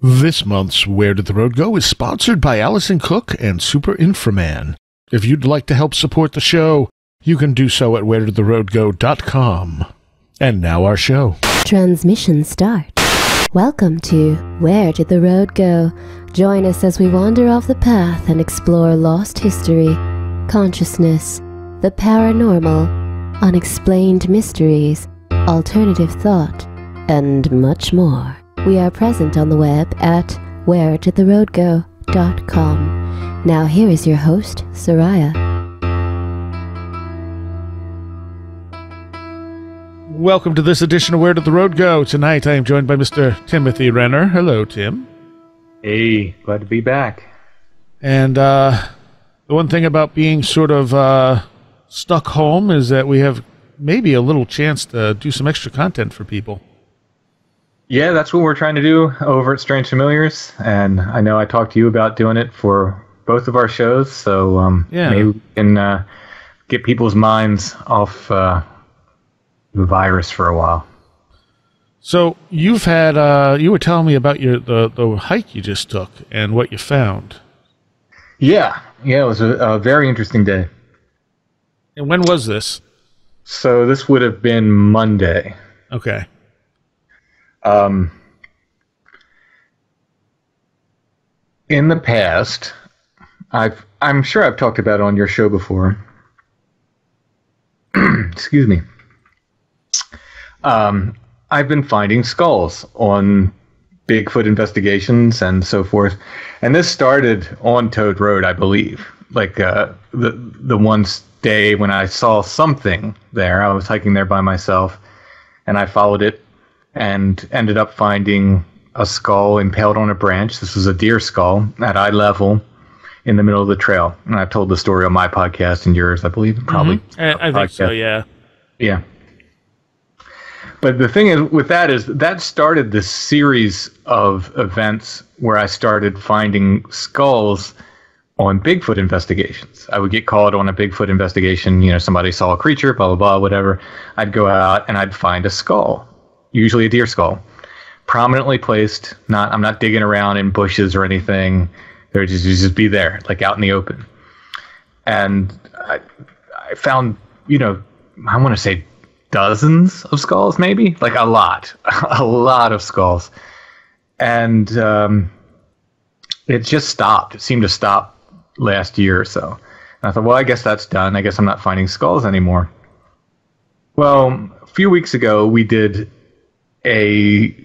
This month's Where Did the Road Go is sponsored by Allison Cook and Super Inframan. If you'd like to help support the show, you can do so at wheredidtheroadgo.com. And now our show. Transmission start. Welcome to Where Did the Road Go? Join us as we wander off the path and explore lost history, consciousness, the paranormal, unexplained mysteries, alternative thought, and much more. We are present on the web at wheredidtheroadgo.com. Now here is your host, Seriah. Welcome to this edition of Where Did the Road Go? Tonight I am joined by Mr. Timothy Renner. Hello, Tim. Hey, glad to be back. And the one thing about being sort of stuck home is that we have maybe a little chance to do some extra content for people. Yeah, that's what we're trying to do over at Strange Familiars, and I know I talked to you about doing it for both of our shows, so maybe we can get people's minds off the virus for a while. So you've had you were telling me about the hike you just took and what you found. Yeah, it was a very interesting day. And when was this? So this would have been Monday. Okay. In the past, I'm sure I've talked about it on your show before. Excuse me. I've been finding skulls on Bigfoot investigations and so forth, and this started on Toad Road, I believe. Like the one day when I saw something there, I was hiking there by myself, and I followed it and ended up finding a skull impaled on a branch. This was a deer skull at eye level in the middle of the trail. And I've told the story on my podcast and yours, I believe, probably. I think so, yeah. Yeah. But the thing is, with that is that started this series of events where I started finding skulls on Bigfoot investigations. I would get called on a Bigfoot investigation, somebody saw a creature, blah, blah, blah, whatever. I'd go out and I'd find a skull. Usually a deer skull, prominently placed. I'm not digging around in bushes or anything. They're just be there, like out in the open. And I found, I want to say dozens of skulls, maybe, like a lot of skulls. And it just stopped. It seemed to stop last year or so. And I thought, well, I guess that's done. I guess I'm not finding skulls anymore. Well, a few weeks ago, we did a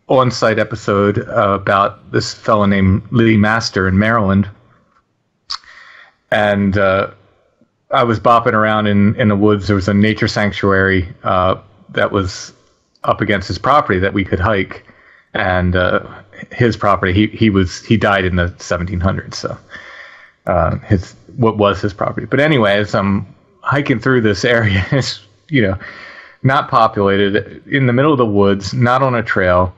on-site episode about this fellow named Lee Master in Maryland, and I was bopping around in the woods. There was a nature sanctuary that was up against his property that we could hike, and his property he died in the 1700s, so what was his property. But anyway, as I'm hiking through this area, it's not populated, in the middle of the woods, not on a trail.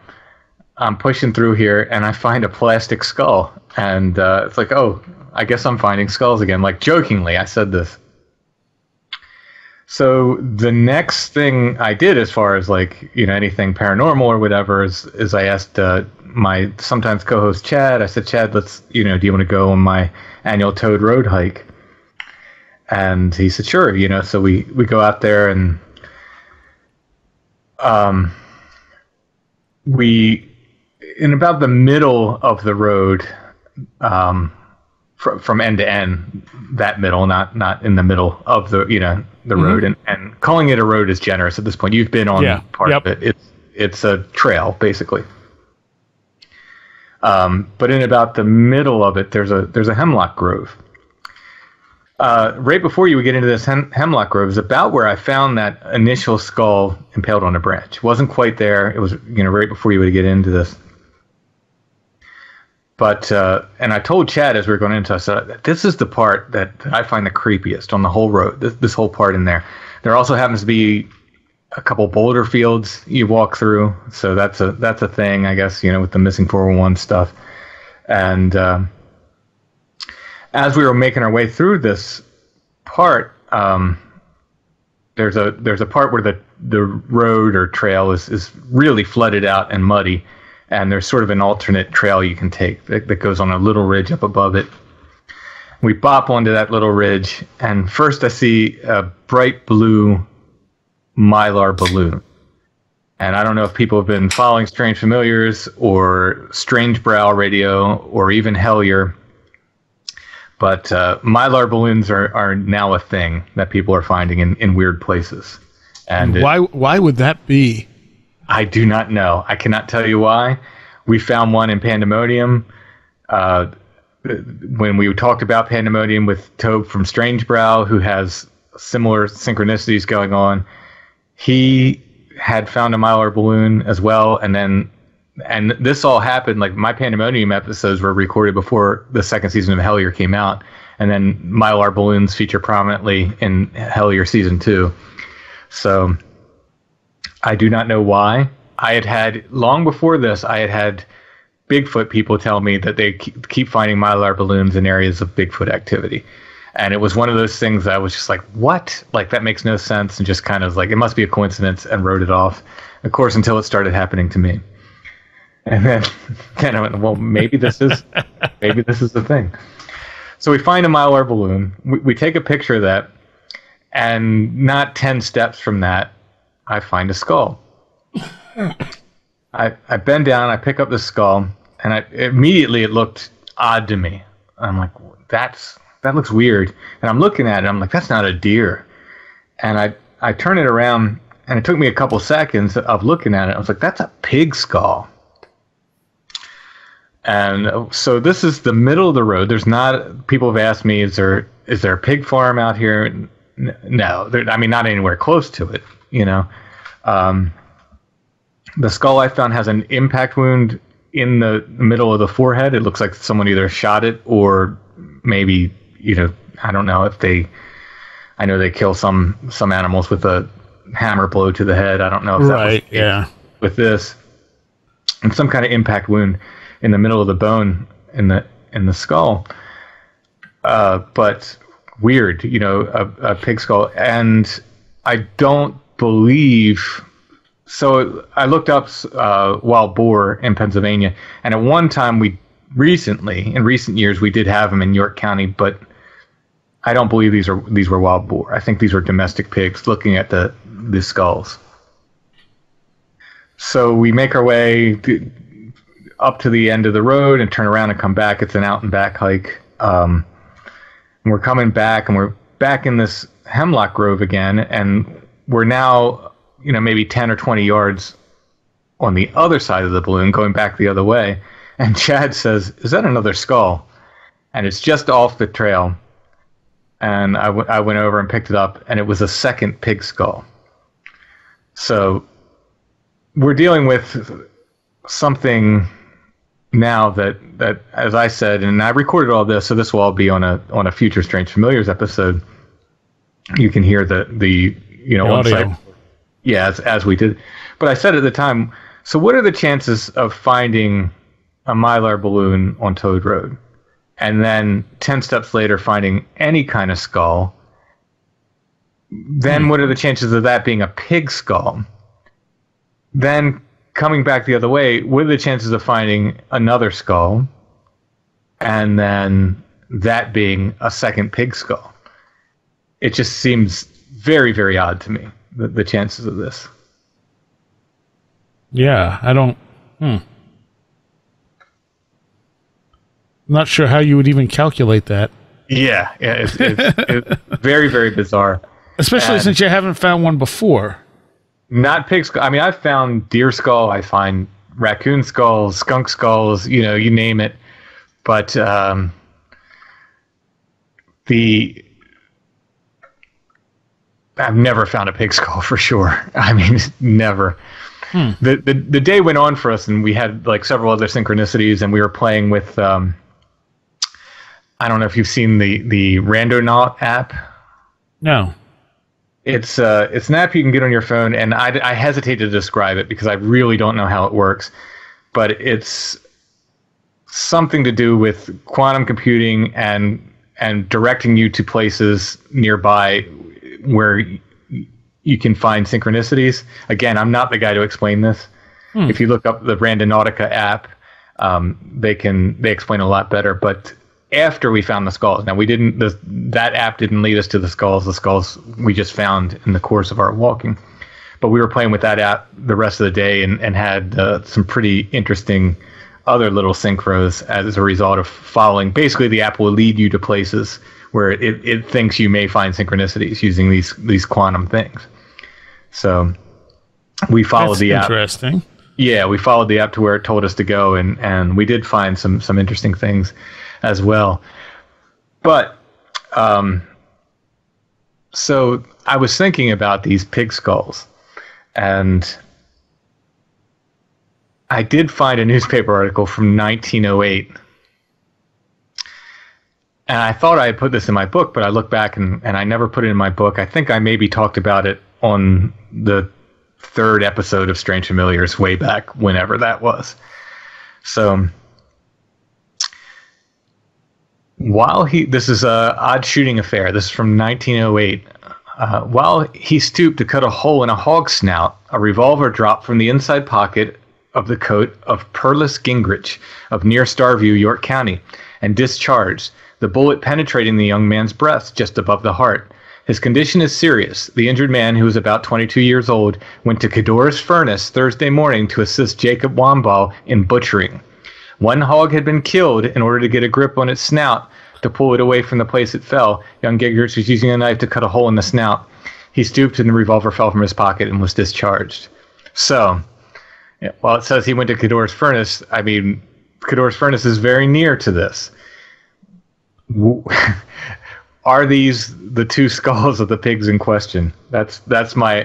I'm pushing through here, and I find a plastic skull. And it's like, oh, I guess I'm finding skulls again. Like, jokingly, I said this. So the next thing I did, as far as, anything paranormal or whatever, is I asked my sometimes co-host Chad, I said, Chad, let's, do you want to go on my annual Toad Road hike? And he said, sure, so we go out there, and we, in about the middle of the road, from end to end, that middle, not in the middle of the road, and calling it a road is generous at this point. You've been on part of it. It's a trail, basically. But in about the middle of it, there's a hemlock grove. Right before you would get into this hemlock grove is about where I found that initial skull impaled on a branch. It wasn't quite there. It was, right before you would get into this. But, and I told Chad as we were going into it, I said, this is the part that I find the creepiest on the whole road, this whole part in there. There also happens to be a couple boulder fields you walk through. So that's a thing, I guess, with the missing 411 stuff. And, as we were making our way through this part, there's a part where the road or trail is really flooded out and muddy, and there's sort of an alternate trail you can take that goes on a little ridge up above it. We bop onto that little ridge, and first I see a bright blue Mylar balloon. And I don't know if people have been following Strange Familiars or Strange Brow Radio or even Hellier, but Mylar balloons are now a thing that people are finding in weird places. And why would that be? I do not know. I cannot tell you why. We found one in Pandemonium. When we talked about Pandemonium with Tobe from Strange Brow, who has similar synchronicities going on, he had found a Mylar balloon as well. And this all happened, like my Pandemonium episodes were recorded before the second season of Hellier came out. And then Mylar balloons feature prominently in Hellier season 2. So I do not know why. Long before this, I had Bigfoot people tell me that they keep finding Mylar balloons in areas of Bigfoot activity. And it was one of those things that I was just like, what? Like, that makes no sense. And just kind of like, it must be a coincidence, and wrote it off. Of course, until it started happening to me. And then I went, well, maybe this is the thing. So we find a Mylar balloon. We take a picture of that. And not 10 steps from that, I find a skull. I bend down, I pick up the skull, and immediately it looked odd to me. I'm like, that looks weird. And I'm looking at it, I'm like, that's not a deer. And I turn it around, and it took me a couple seconds of looking at it. I was like, that's a pig skull. And so this is the middle of the road. People have asked me, is there a pig farm out here? No, not anywhere close to it, you know. The skull I found has an impact wound in the middle of the forehead. It looks like someone either shot it or maybe, you know, I don't know if I know they kill some animals with a hammer blow to the head. I don't know if that was with this. And some kind of impact wound in the middle of the bone in the skull. But weird, you know, a pig skull. And I don't believe... So I looked up wild boar in Pennsylvania, and at one time in recent years, we did have them in York County, but I don't believe these were wild boar. I think these were domestic pigs, looking at the skulls. So we make our way up to the end of the road and turn around and come back. It's an out and back hike. And we're coming back, and we're back in this hemlock grove again, and we're now, you know, maybe 10 or 20 yards on the other side of the balloon, going back the other way. And Chad says, is that another skull? And it's just off the trail. And I went over and picked it up, and it was a second pig skull. So we're dealing with something now that as I said, and I recorded all this, so this will all be on a future Strange Familiars episode. You can hear the you know, audio. Yeah, as we did. But I said at the time, so what are the chances of finding a Mylar balloon on Toad Road? And then 10 steps later, finding any kind of skull. Then what are the chances of that being a pig skull? Then coming back the other way, what are the chances of finding another skull? And then that being a second pig skull? It just seems very, very odd to me, the chances of this. Yeah, I don't... I'm not sure how you would even calculate that. Yeah, it's very, very bizarre. Especially since you haven't found one before. Not pig skull. I mean, I've found deer skull. I find raccoon skulls, skunk skulls, you know, you name it. But I've never found a pig skull for sure. I mean, never. The day went on for us, and we had like several other synchronicities, and we were playing with... I don't know if you've seen the Randonaut app. No. It's an app you can get on your phone, and I hesitate to describe it because I really don't know how it works. But it's something to do with quantum computing and directing you to places nearby where you can find synchronicities. Again, I'm not the guy to explain this. If you look up the Randonautica app, they explain a lot better. But after we found the skulls, now that app didn't lead us to the skulls. The skulls we just found in the course of our walking. But we were playing with that app the rest of the day and had some pretty interesting other little synchros as a result of following. Basically, the app will lead you to places where it thinks you may find synchronicities using these quantum things. So we followed the app. Interesting. Yeah, we followed the app to where it told us to go, and we did find some interesting things as well. But so I was thinking about these pig skulls, and I did find a newspaper article from 1908. And I thought I had put this in my book, but I look back and I never put it in my book. I think I maybe talked about it on the 3rd episode of Strange Familiars way back, whenever that was. So this is a odd shooting affair. This is from 1908. While he stooped to cut a hole in a hog's snout, a revolver dropped from the inside pocket of the coat of Perlis Gingrich of near Starview, York County, and discharged, the bullet penetrating the young man's breast just above the heart. His condition is serious. The injured man, who was about 22 years old, went to Cador's Furnace Thursday morning to assist Jacob Wamball in butchering. One hog had been killed in order to get a grip on its snout to pull it away from the place it fell. Young Gingrich was using a knife to cut a hole in the snout. He stooped and the revolver fell from his pocket and was discharged. So, while it says he went to Cador's Furnace, I mean, Cador's Furnace is very near to this. Are these the 2 skulls of the pigs in question? That's my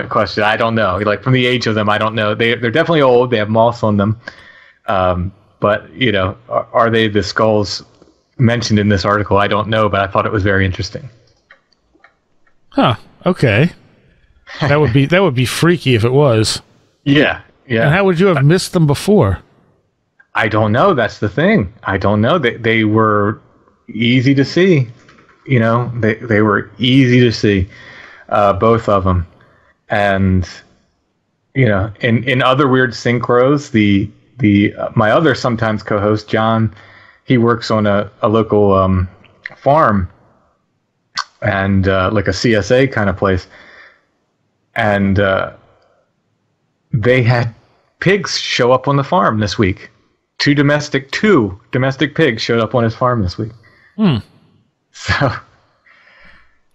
question. I don't know. Like, from the age of them, I don't know. They're definitely old. They have moss on them. But are they the skulls mentioned in this article? I don't know, but I thought it was very interesting. Huh. Okay. That would be freaky if it was. Yeah. And how would you have missed them before? I don't know. That's the thing. I don't know. They were easy to see. They were easy to see, both of them. And in other weird synchros, my other sometimes co-host John, he works on a local farm and like a CSA kind of place, and they had pigs show up on the farm this week. Two domestic pigs showed up on his farm this week. So,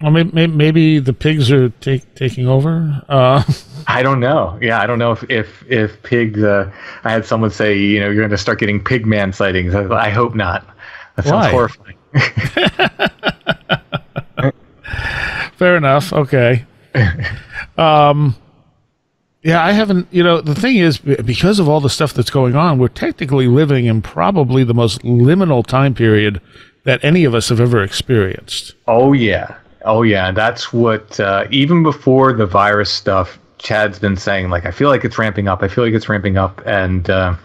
well, maybe the pigs are taking over. I don't know. Yeah, I don't know if pigs. I had someone say, you're going to start getting pig man sightings. I hope not. That sounds horrifying. Fair enough. Okay. Yeah, I haven't, the thing is, because of all the stuff that's going on, we're technically living in probably the most liminal time period that any of us have ever experienced. Oh, yeah. That's what, even before the virus stuff, Chad's been saying, like, I feel like it's ramping up. And I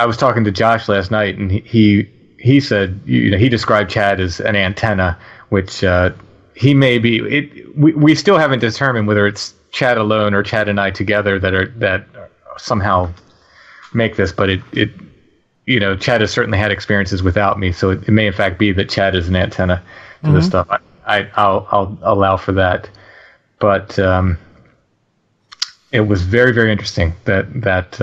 was talking to Josh last night, and he said, he described Chad as an antenna, which he may be. We still haven't determined whether it's Chad alone or Chad and I together that somehow make this, but it Chad has certainly had experiences without me, so it may in fact be that Chad is an antenna to this stuff. I'll allow for that, but it was very, very interesting that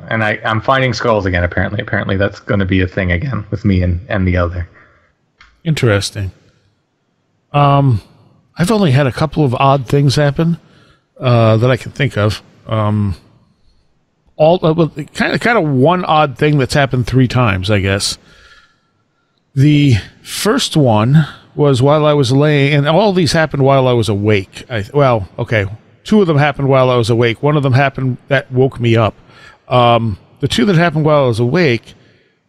and I'm finding skulls again. Apparently that's going to be a thing again with me and the other. Interesting. I've only had a couple of odd things happen that I can think of. Kind of one odd thing that's happened 3 times, I guess. The first one was while I was laying, and all these happened while I was awake. 2 of them happened while I was awake. One of them happened that woke me up. The 2 that happened while I was awake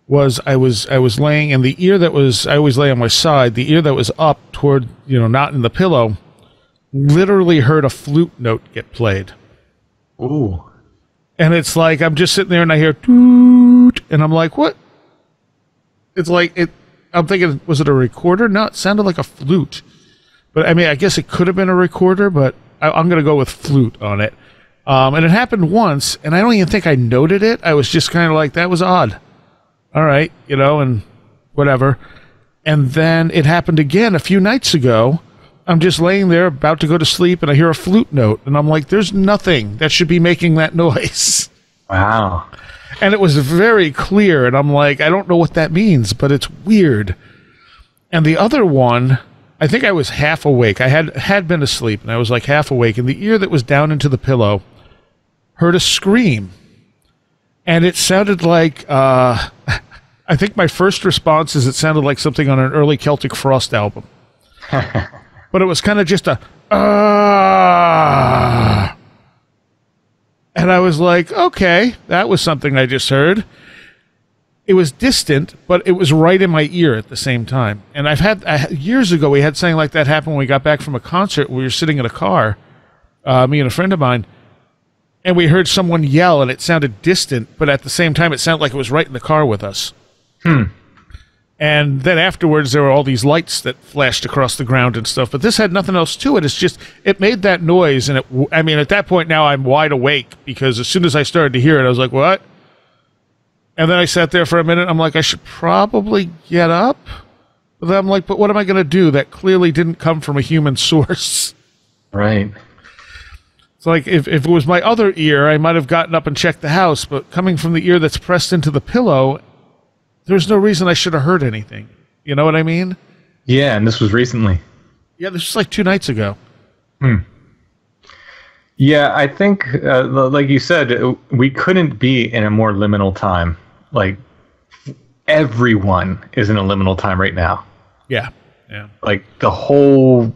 was I was laying, and the ear that was, I always lay on my side, the ear that was up toward, not in the pillow, literally heard a flute note get played. Ooh. And it's like, I'm just sitting there and I hear, toot, and I'm like, what? It's like, I'm thinking, was it a recorder? No, it sounded like a flute. But I mean, I guess it could have been a recorder, but I'm going to go with flute on it. And it happened once, and I don't even think I noted it. I was just kind of like, that was odd. All right, and whatever. And then it happened again a few nights ago. I'm just laying there about to go to sleep, and I hear a flute note, and I'm like, there's nothing that should be making that noise. Wow. And it was very clear, and I'm like, I don't know what that means, but it's weird. And the other one, I think I was half awake. I had been asleep, and I was like half awake, and the ear that was down into the pillow heard a scream. And it sounded like, I think my first response is it sounded like something on an early Celtic Frost album. But it was kind of just a, and I was like, okay, that was something I just heard. It was distant, but it was right in my ear at the same time. And years ago, we had something like that happen when we got back from a concert. We were sitting in a car, me and a friend of mine, and we heard someone yell, and it sounded distant, but at the same time, it sounded like it was right in the car with us. And then afterwards, there were all these lights that flashed across the ground and stuff, but this had nothing else to it. It's just, it made that noise, and at that point now, I'm wide awake, because as soon as I started to hear it, I was like, what? And then I sat there for a minute. I'm like, I should probably get up. But then I'm like, but what am I going to do? That clearly didn't come from a human source. Right. It's like if it was my other ear, I might have gotten up and checked the house. But coming from the ear that's pressed into the pillow, there's no reason I should have heard anything. You know what I mean? Yeah, and this was recently. Yeah, this was like 2 nights ago. Yeah, I think, like you said, we couldn't be in a more liminal time. Like, everyone is in a liminal time right now. Yeah. Like, the whole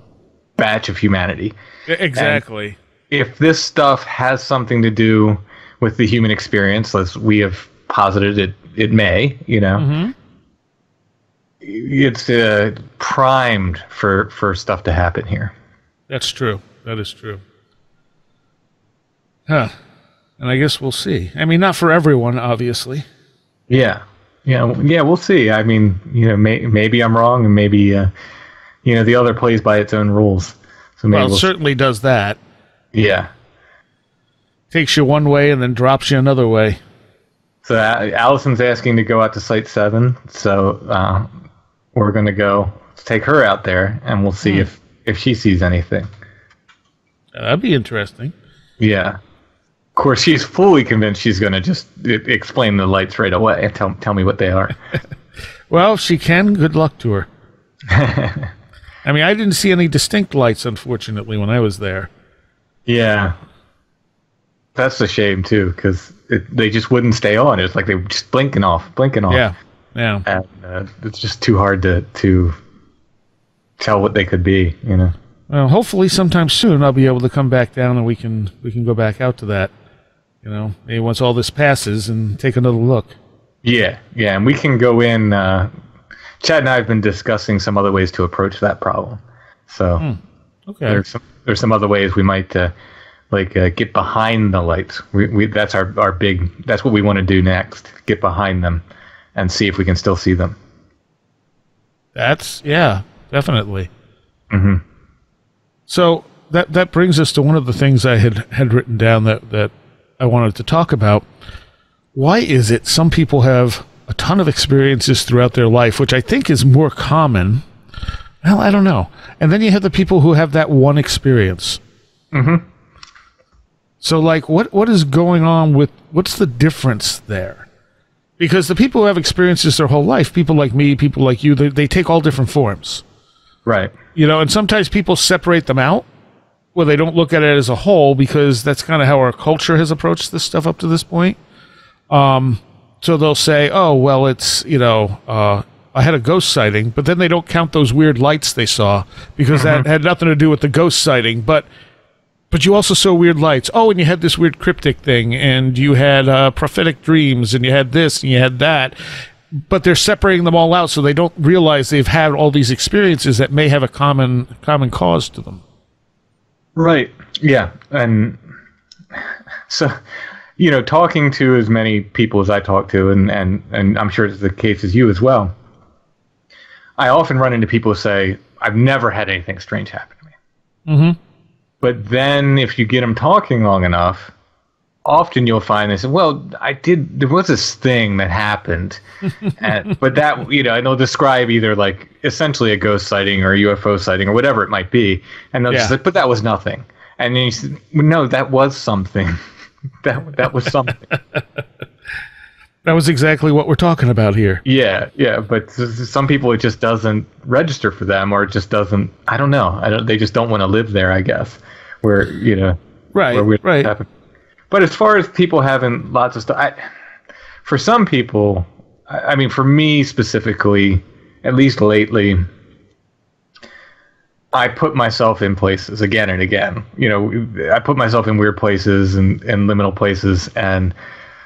batch of humanity. Exactly. And if this stuff has something to do with the human experience, as we have posited it may, it's primed for stuff to happen here. That's true. That is true. Huh. And I guess we'll see. I mean, not for everyone, obviously. Yeah, we'll see. I mean, maybe I'm wrong, and maybe, the other plays by its own rules. So maybe well, it certainly does that. Yeah. Takes you one way and then drops you another way. So Allison's asking to go out to Site 7, so we're going to go take her out there, and we'll see if she sees anything. That'd be interesting. Yeah. Of course, she's fully convinced she's going to just explain the lights right away and tell me what they are. Well, if she can, good luck to her. I mean, I didn't see any distinct lights, unfortunately, when I was there. Yeah. That's a shame, too, because they just wouldn't stay on. It's like they were just blinking off. Yeah. And it's just too hard to tell what they could be, Well, hopefully sometime soon I'll be able to come back down and we can go back out to that. Maybe once all this passes and take another look. Yeah, and we can go in. Chad and I have been discussing some other ways to approach that problem. So okay. There's some other ways we might get behind the lights. We that's our big. That's what we want to do next. Get behind them and see if we can still see them. That's definitely. Mm-hmm. So that brings us to one of the things I had written down that I wanted to talk about. Why is it some people have a ton of experiences throughout their life, which I think is more common? Well, I don't know. And then you have the people who have that one experience. Mm-hmm. So, what is going on what's the difference there? Because the people who have experiences their whole life, people like me, people like you, they take all different forms. Right. And sometimes people separate them out where they don't look at it as a whole, because that's kind of how our culture has approached this stuff up to this point. So they'll say, oh, well, it's, I had a ghost sighting, but then they don't count those weird lights they saw, because that had nothing to do with the ghost sighting. But you also saw weird lights. Oh, and you had this weird cryptic thing, and you had prophetic dreams, and you had this, and you had that. But they're separating them all out so they don't realize they've had all these experiences that may have a common cause to them. Right. Yeah. And so, talking to as many people as I talk to, and I'm sure it's the case as you as well, I often run into people who say, I've never had anything strange happen to me. Mm-hmm. But then if you get them talking long enough, often you'll find this, well, there was this thing that happened, but that, and they'll describe either like essentially a ghost sighting or a UFO sighting or whatever it might be. And they'll just say, but that was nothing. And then you say, no, that was something. that was something. That was exactly what we're talking about here. Yeah. But some people, it just doesn't register for them, or it just doesn't, I don't know. They just don't want to live there, I guess, where, right. Happen. But as far as people having lots of stuff, for some people, I mean, for me specifically, at least lately, I put myself in places again and again. I put myself in weird places and liminal places, and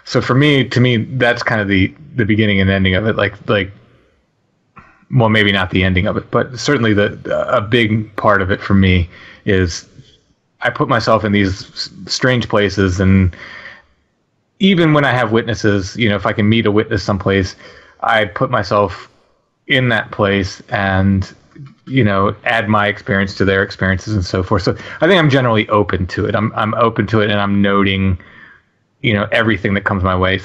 so to me, that's kind of the beginning and ending of it. Like, well, maybe not the ending of it, but certainly a big part of it for me is I put myself in these strange places, and even when I have witnesses, if I can meet a witness someplace, I put myself in that place and, add my experience to their experiences and so forth. So I think I'm generally open to it. I'm open to it, and I'm noting, everything that comes my way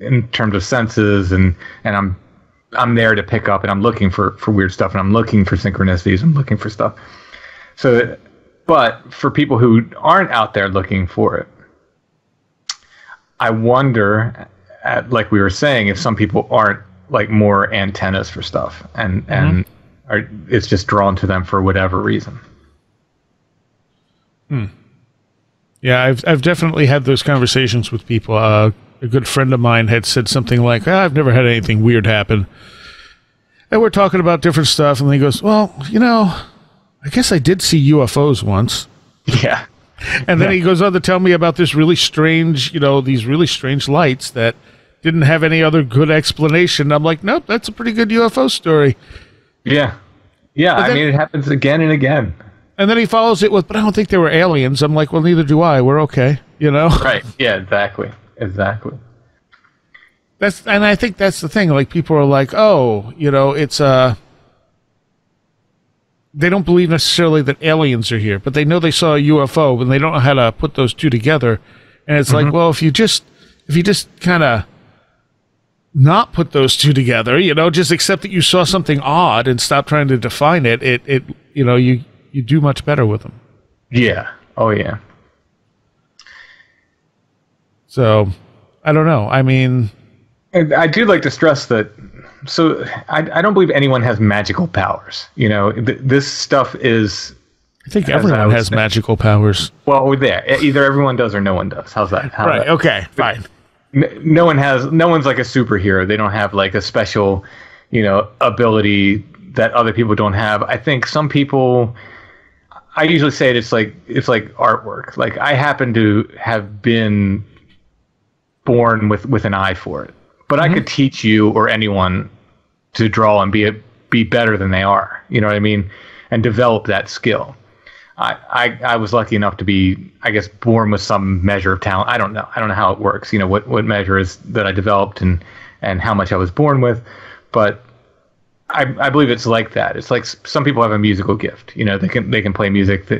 in terms of senses, and I'm there to pick up, and I'm looking for weird stuff, and I'm looking for synchronicities, I'm looking for stuff. So, but for people who aren't out there looking for it, I wonder, like we were saying, if some people aren't like more antennas for stuff, and it's just drawn to them for whatever reason. Yeah, I've definitely had those conversations with people. A good friend of mine had said something like, I've never had anything weird happen. And we're talking about different stuff, and he goes, well, I guess I did see UFOs once. Yeah. And then he goes on to tell me about this really strange, these really strange lights that didn't have any other good explanation. I'm like, nope, that's a pretty good UFO story. Yeah. Yeah, I mean, it happens again and again. And then he follows it with, but I don't think they were aliens. I'm like, well, neither do I. We're okay, Right. Yeah, exactly. And I think that's the thing. Like, people are like, oh, it's they don't believe necessarily that aliens are here, but they know they saw a UFO, and they don't know how to put those two together. And it's like, well, if you just kind of not put those two together, just accept that you saw something odd and stop trying to define it, you do much better with them. Yeah. Oh, yeah. So, I don't know. I mean, I do like to stress that. So I don't believe anyone has magical powers. This stuff is. I think everyone has magical powers. Well, we're there. Either everyone does or no one does. How's that? Right. Okay. Fine. No one's like a superhero. They don't have like a special, ability that other people don't have. I think some people. I usually say it's like artwork. Like, I happen to have been born with an eye for it, but I could teach you or anyone to draw and be better than they are. You know what I mean? And develop that skill. I was lucky enough to be, I guess, born with some measure of talent. I don't know how it works. What measure is that I developed and how much I was born with, but I believe it's like that. It's like some people have a musical gift. They can play music,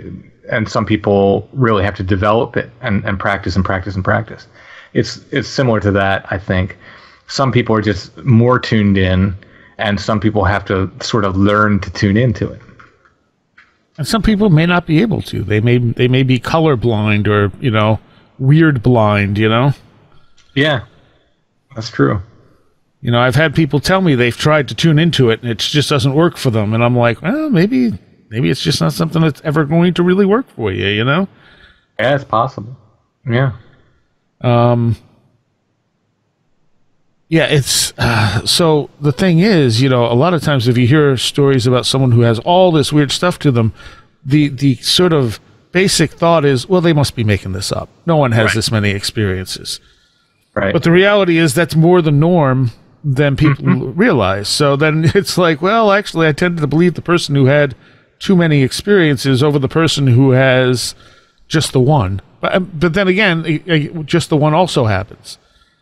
and some people really have to develop it and practice and practice and practice. It's similar to that, I think. Some people are just more tuned in, and some people have to sort of learn to tune into it. And some people may not be able to. They may be colorblind or, weird blind, Yeah, that's true. I've had people tell me they've tried to tune into it and it just doesn't work for them. And I'm like, well, maybe it's just not something that's ever going to really work for you, Yeah, it's possible. Yeah. Yeah, it's so the thing is, a lot of times if you hear stories about someone who has all this weird stuff to them, the sort of basic thought is, well, they must be making this up. No one has this many experiences. Right. But the reality is that's more the norm than people realize. So then it's like, well, actually, I tend to believe the person who had too many experiences over the person who has just the one. But then again, just the one also happens.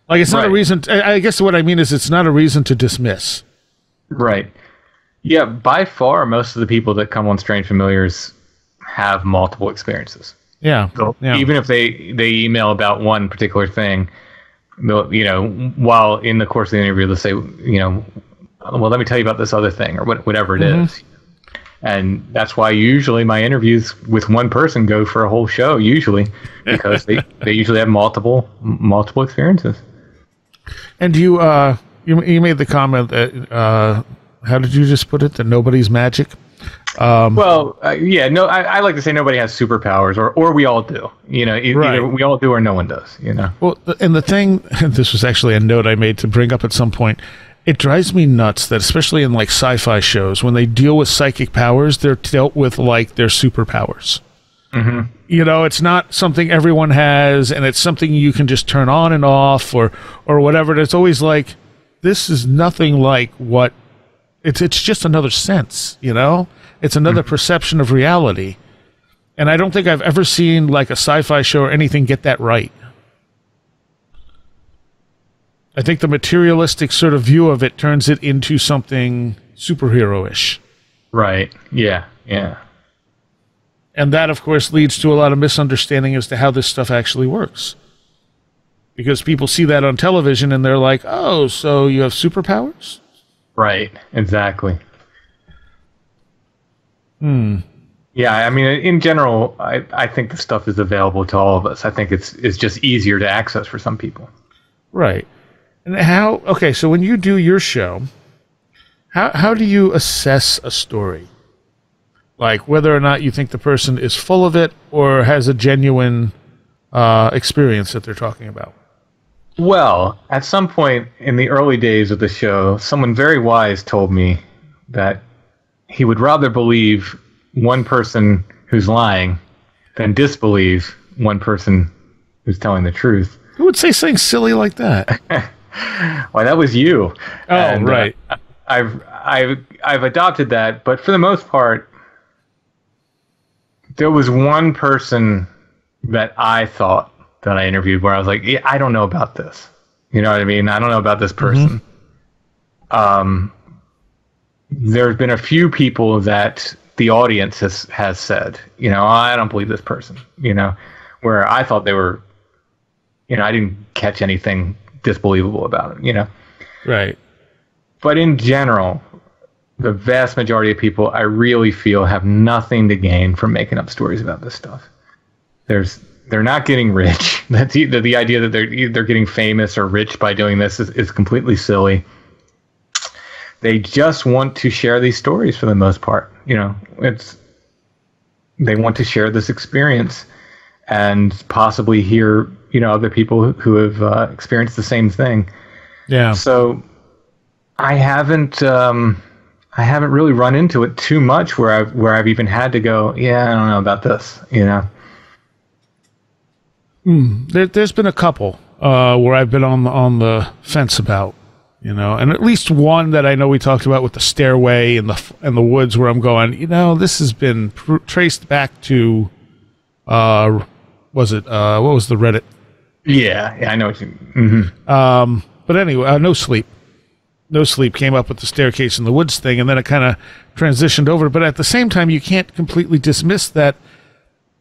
Like, it's not a reason. I guess what I mean is it's not a reason to dismiss. Right. Yeah, by far, most of the people that come on Strange Familiars have multiple experiences. Yeah. Yeah. Even if they email about one particular thing, they'll, while in the course of the interview, they'll say, well, let me tell you about this other thing or whatever it is. And that's why usually my interviews with one person go for a whole show, usually, because they usually have multiple experiences. And you made the comment that, how did you just put it? That nobody's magic? I like to say nobody has superpowers, or we all do. Either we all do or no one does. Well, and the thing, this was actually a note I made to bring up at some point. It drives me nuts that, especially in like sci-fi shows, when they deal with psychic powers, they're dealt with like their superpowers. Mm-hmm. It's not something everyone has, and it's something you can just turn on and off, or whatever. It's always like, this is nothing like what. It's just another sense, It's another perception of reality. And I don't think I've ever seen like a sci-fi show or anything get that right. I think the materialistic sort of view of it turns it into something superhero-ish. Right. Yeah. Yeah. And that, of course, leads to a lot of misunderstanding as to how this stuff actually works. Because people see that on television and they're like, oh, so you have superpowers? Right. Exactly. Yeah, I mean, in general, I think the stuff is available to all of us. I think it's just easier to access for some people. Right. And so when you do your show, how do you assess a story? Like whether or not you think the person is full of it or has a genuine experience that they're talking about? Well, at some point in the early days of the show, someone very wise told me that he would rather believe one person who's lying than disbelieve one person who's telling the truth. Who would say something silly like that? Well, that was you. Oh, and, right. I've adopted that, but for the most part, there was one person that I thought that I interviewed where I was like, yeah, I don't know about this. You know what I mean? I don't know about this person. Mm-hmm. There's been a few people that the audience has said, I don't believe this person, where I thought they were, I didn't catch anything disbelievable about it, Right. But in general, the vast majority of people I really feel have nothing to gain from making up stories about this stuff. They're not getting rich. That's the idea that they're getting famous or rich by doing this is completely silly. They just want to share these stories for the most part. They want to share this experience and possibly hear, other people who have experienced the same thing. Yeah. So I haven't really run into it too much where I've even had to go, yeah, I don't know about this, There's been a couple where I've been on the fence about, and at least one that I know we talked about with the stairway and the woods where I'm going, this has been traced back to, what was the Reddit? Yeah, I know what you mean. Mm-hmm. But anyway, No Sleep. No Sleep came up with the staircase in the woods thing, and then it kind of transitioned over. But at the same time, you can't completely dismiss that,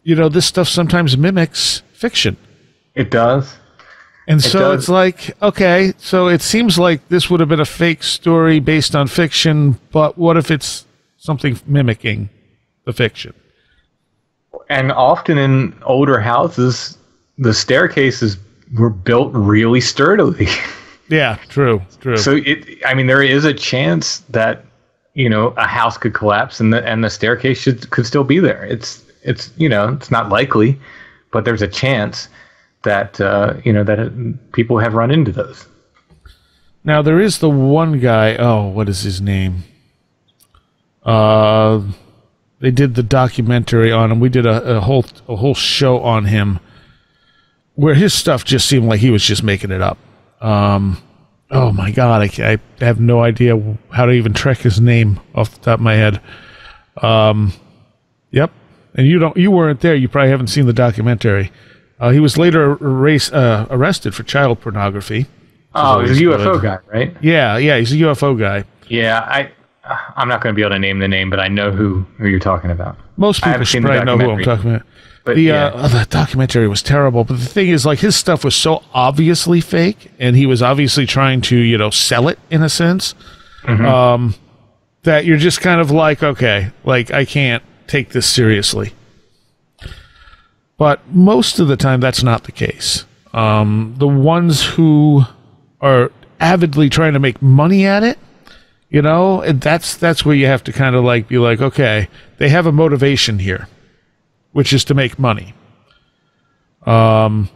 this stuff sometimes mimics fiction. It does. And so it's like, okay, so it seems like this would have been a fake story based on fiction, but what if it's something mimicking the fiction? And often in older houses, the staircases were built really sturdily. Yeah, true. So there is a chance that, a house could collapse and the staircase could still be there. It's not likely, but there's a chance that people have run into those. Now there is the one guy. Oh, what is his name? They did the documentary on him. We did a whole show on him, where his stuff just seemed like he was just making it up. Oh my God, I have no idea how to even track his name off the top of my head. Yep, and you weren't there. You probably haven't seen the documentary. He was later arrested for child pornography. Oh, he's a UFO guy, right? Yeah, he's a UFO guy. Yeah, I'm not going to be able to name the name, but I know who you're talking about. Most people should probably know who I'm talking about. But the documentary was terrible. But the thing is, like, his stuff was so obviously fake, and he was obviously trying to, sell it in a sense, that you're just kind of like, okay, like, I can't take this seriously. But most of the time, that's not the case. The ones who are avidly trying to make money at it, and that's where you have to kind of like be like, okay, they have a motivation here, which is to make money. And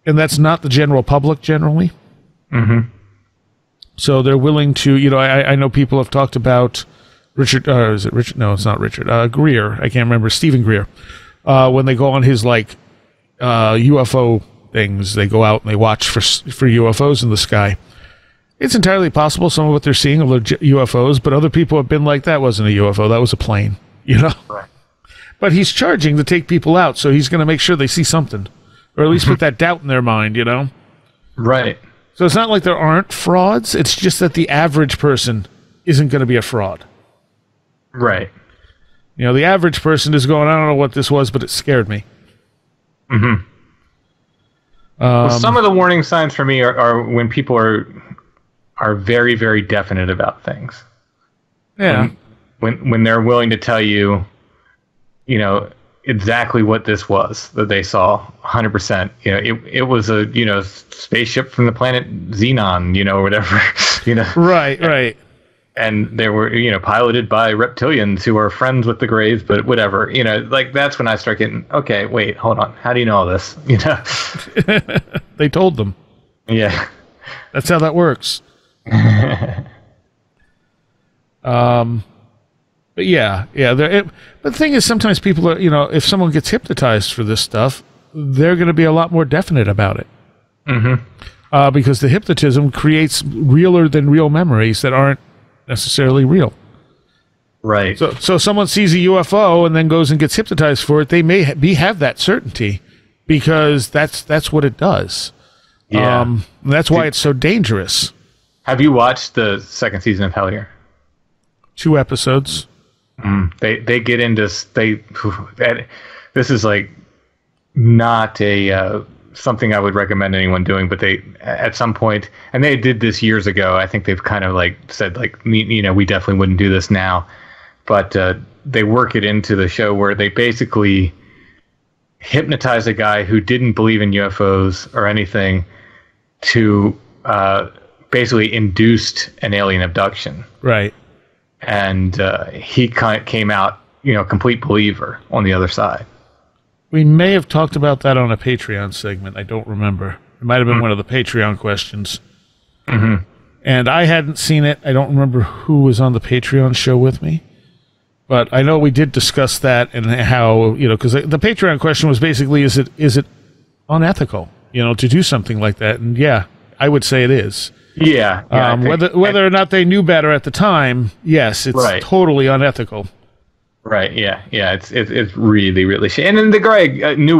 that's not the general public generally. Mm-hmm. So they're willing to, I know people have talked about Richard, is it Richard? No, it's not Richard. Greer. I can't remember. Stephen Greer. When they go on his UFO things, they go out and they watch for UFOs in the sky. It's entirely possible some of what they're seeing are legit UFOs, but other people have been like, that wasn't a UFO, that was a plane, Right. But he's charging to take people out, so he's going to make sure they see something, or at least put that doubt in their mind, Right. So it's not like there aren't frauds, it's just that the average person isn't going to be a fraud. Right. The average person is going, I don't know what this was, but it scared me. Mm-hmm. Well, some of the warning signs for me are when people are very, very definite about things. Yeah. When they're willing to tell you, exactly what this was that they saw, 100%. It was a spaceship from the planet Xenon, or whatever. Right. And they were piloted by reptilians who are friends with the Greys, but whatever. That's when I start getting, okay, wait, hold on, how do you know all this? They told them. Yeah, that's how that works. But yeah. But the thing is, sometimes people are, if someone gets hypnotized for this stuff, they're going to be a lot more definite about it. Mm-hmm. Because the hypnotism creates realer than real memories that aren't necessarily real. Right. So someone sees a UFO and then goes and gets hypnotized for it. They may have that certainty because that's what it does. Yeah. That's why it's so dangerous. Have you watched the second season of Hellier? 2 episodes. They get into this is like not a something I would recommend anyone doing, but they at some point, and they did this years ago. I think they've kind of said we definitely wouldn't do this now, but they work it into the show where they basically hypnotize a guy who didn't believe in UFOs or anything to basically induced an alien abduction. Right. And he came out, complete believer on the other side. We may have talked about that on a Patreon segment. I don't remember. It might have been one of the Patreon questions. Mm-hmm. And I hadn't seen it. I don't remember who was on the Patreon show with me. But I know we did discuss that and how, because the Patreon question was basically, is it unethical, to do something like that? And yeah, I would say it is. Yeah. Whether or not they knew better at the time, yes, it's totally unethical. Right. Yeah. It's really, really shitty. And then the guy knew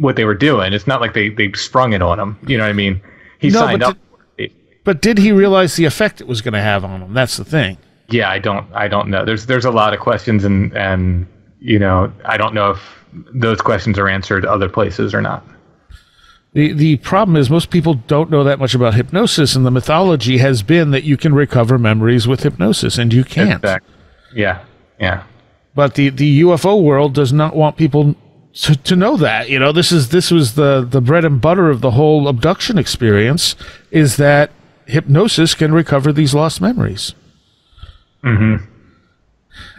what they were doing. It's not like they sprung it on him. You know what I mean? He signed up. But did he realize the effect it was going to have on him? That's the thing. Yeah, I don't know. There's a lot of questions, and I don't know if those questions are answered other places or not. The problem is most people don't know that much about hypnosis, and the mythology has been that you can recover memories with hypnosis, and you can't. Exactly. Yeah. But the UFO world does not want people to know that. This was the bread and butter of the whole abduction experience, is that hypnosis can recover these lost memories. Mm-hmm.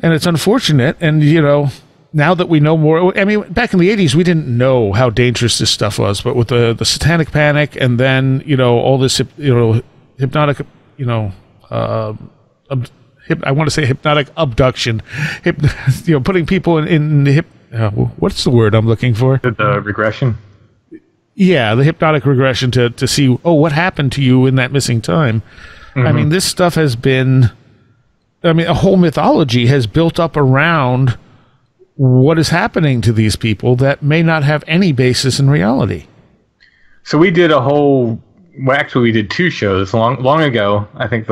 And it's unfortunate, and now that we know more, I mean, back in the 80s, we didn't know how dangerous this stuff was, but with the satanic panic and then, all this, hypnotic, I want to say hypnotic abduction, putting people in what's the word I'm looking for? The regression? Yeah, the hypnotic regression to see, what happened to you in that missing time. Mm-hmm. I mean, this stuff has been, a whole mythology has built up around what is happening to these people that may not have any basis in reality. So we did we did 2 shows long ago. I think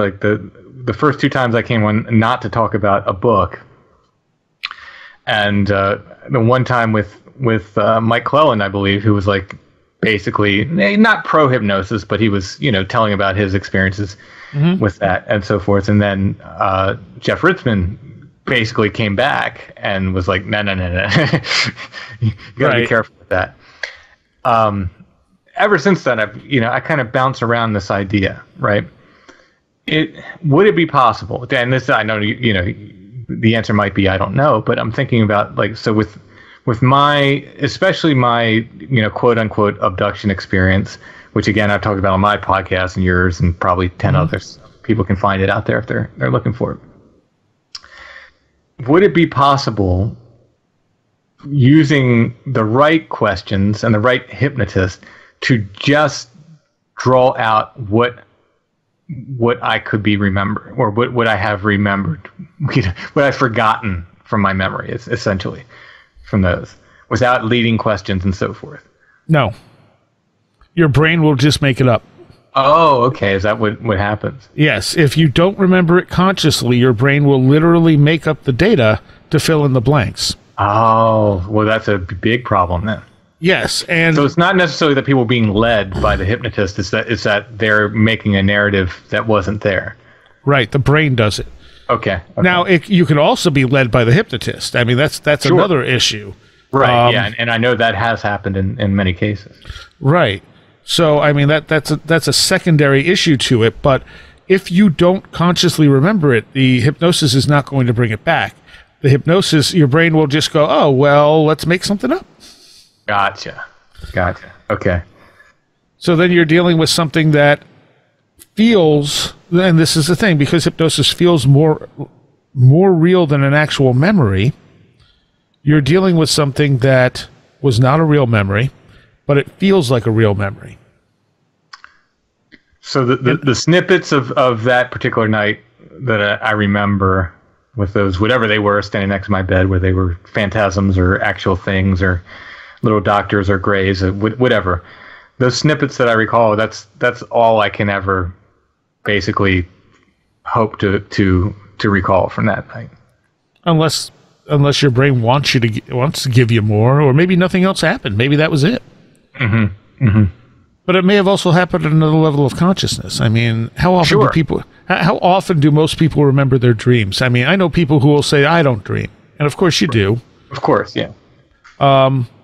the first two times I came on not to talk about a book, and the one time with Mike Clellan, I believe, who was like basically not pro hypnosis, but he was telling about his experiences with that and so forth. And then Jeff Ritzman basically came back and was like, no, you gotta be careful with that. Ever since then, I kind of bounce around this idea, right? Would it be possible? And this, I know, the answer might be I don't know, but I'm thinking about with my, especially my, quote unquote abduction experience, which again I've talked about on my podcast and yours and probably 10 others. People can find it out there if they're looking for it. Would it be possible, using the right questions and the right hypnotist, to just draw out what I could be remembered, or what I have remembered, what I've forgotten from my memory, essentially, from those, without leading questions and so forth? No. Your brain will just make it up. Oh, okay. Is that what happens? Yes. If you don't remember it consciously, your brain will literally make up the data to fill in the blanks. Oh, well, that's a big problem then. Yes, and so it's not necessarily that people are being led by the hypnotist; it's that they're making a narrative that wasn't there. Right, the brain does it. Okay. Now, you can also be led by the hypnotist. I mean, that's sure. Another issue. Right. Yeah, and I know that has happened in many cases. Right. So, I mean, that's a secondary issue to it. But if you don't consciously remember it, the hypnosis is not going to bring it back. The hypnosis, your brain will just go, oh, well, let's make something up. Gotcha. Okay. So then you're dealing with something that feels, and this is the thing, because hypnosis feels more real than an actual memory, you're dealing with something that was not a real memory, but it feels like a real memory. So the snippets of that particular night that I remember, with those, whatever they were, standing next to my bed, where they were phantasms or actual things or little doctors or grays or whatever, those snippets that I recall, that's all I can ever basically hope to recall from that night. Unless your brain wants to give you more, or maybe nothing else happened. Maybe that was it. But it may have also happened at another level of consciousness. I mean, how often do most people remember their dreams? I mean, I know people who will say, I don't dream. And of course you do. Of course, yeah.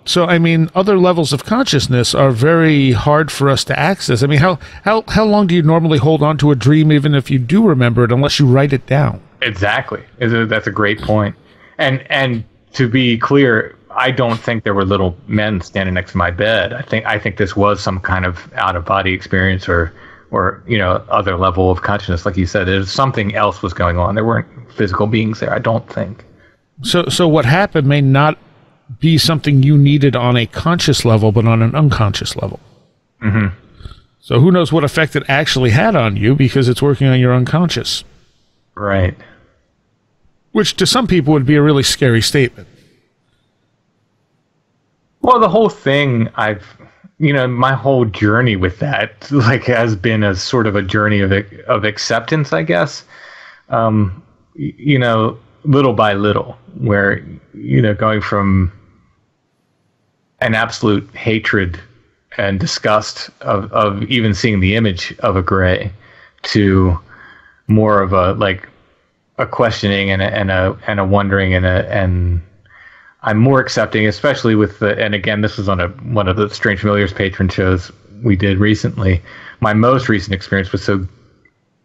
So, I mean, other levels of consciousness are very hard for us to access. I mean, how long do you normally hold on to a dream, even if you do remember it, unless you write it down? Exactly. That's a great point. And to be clear, I don't think there were little men standing next to my bed. I think this was some kind of out-of-body experience or other level of consciousness. Like you said, there's something else was going on. There weren't physical beings there, I don't think. So what happened may not be something you needed on a conscious level, but on an unconscious level. So who knows what effect it actually had on you, because it's working on your unconscious. Right. Which to some people would be a really scary statement. Well, the whole thing, my whole journey with that, has been a sort of a journey of acceptance, I guess. Little by little, where, going from an absolute hatred and disgust of even seeing the image of a gray to more of a questioning and a wondering and I'm more accepting, especially with and again, this was on one of the Strange Familiars patron shows we did recently. My most recent experience was so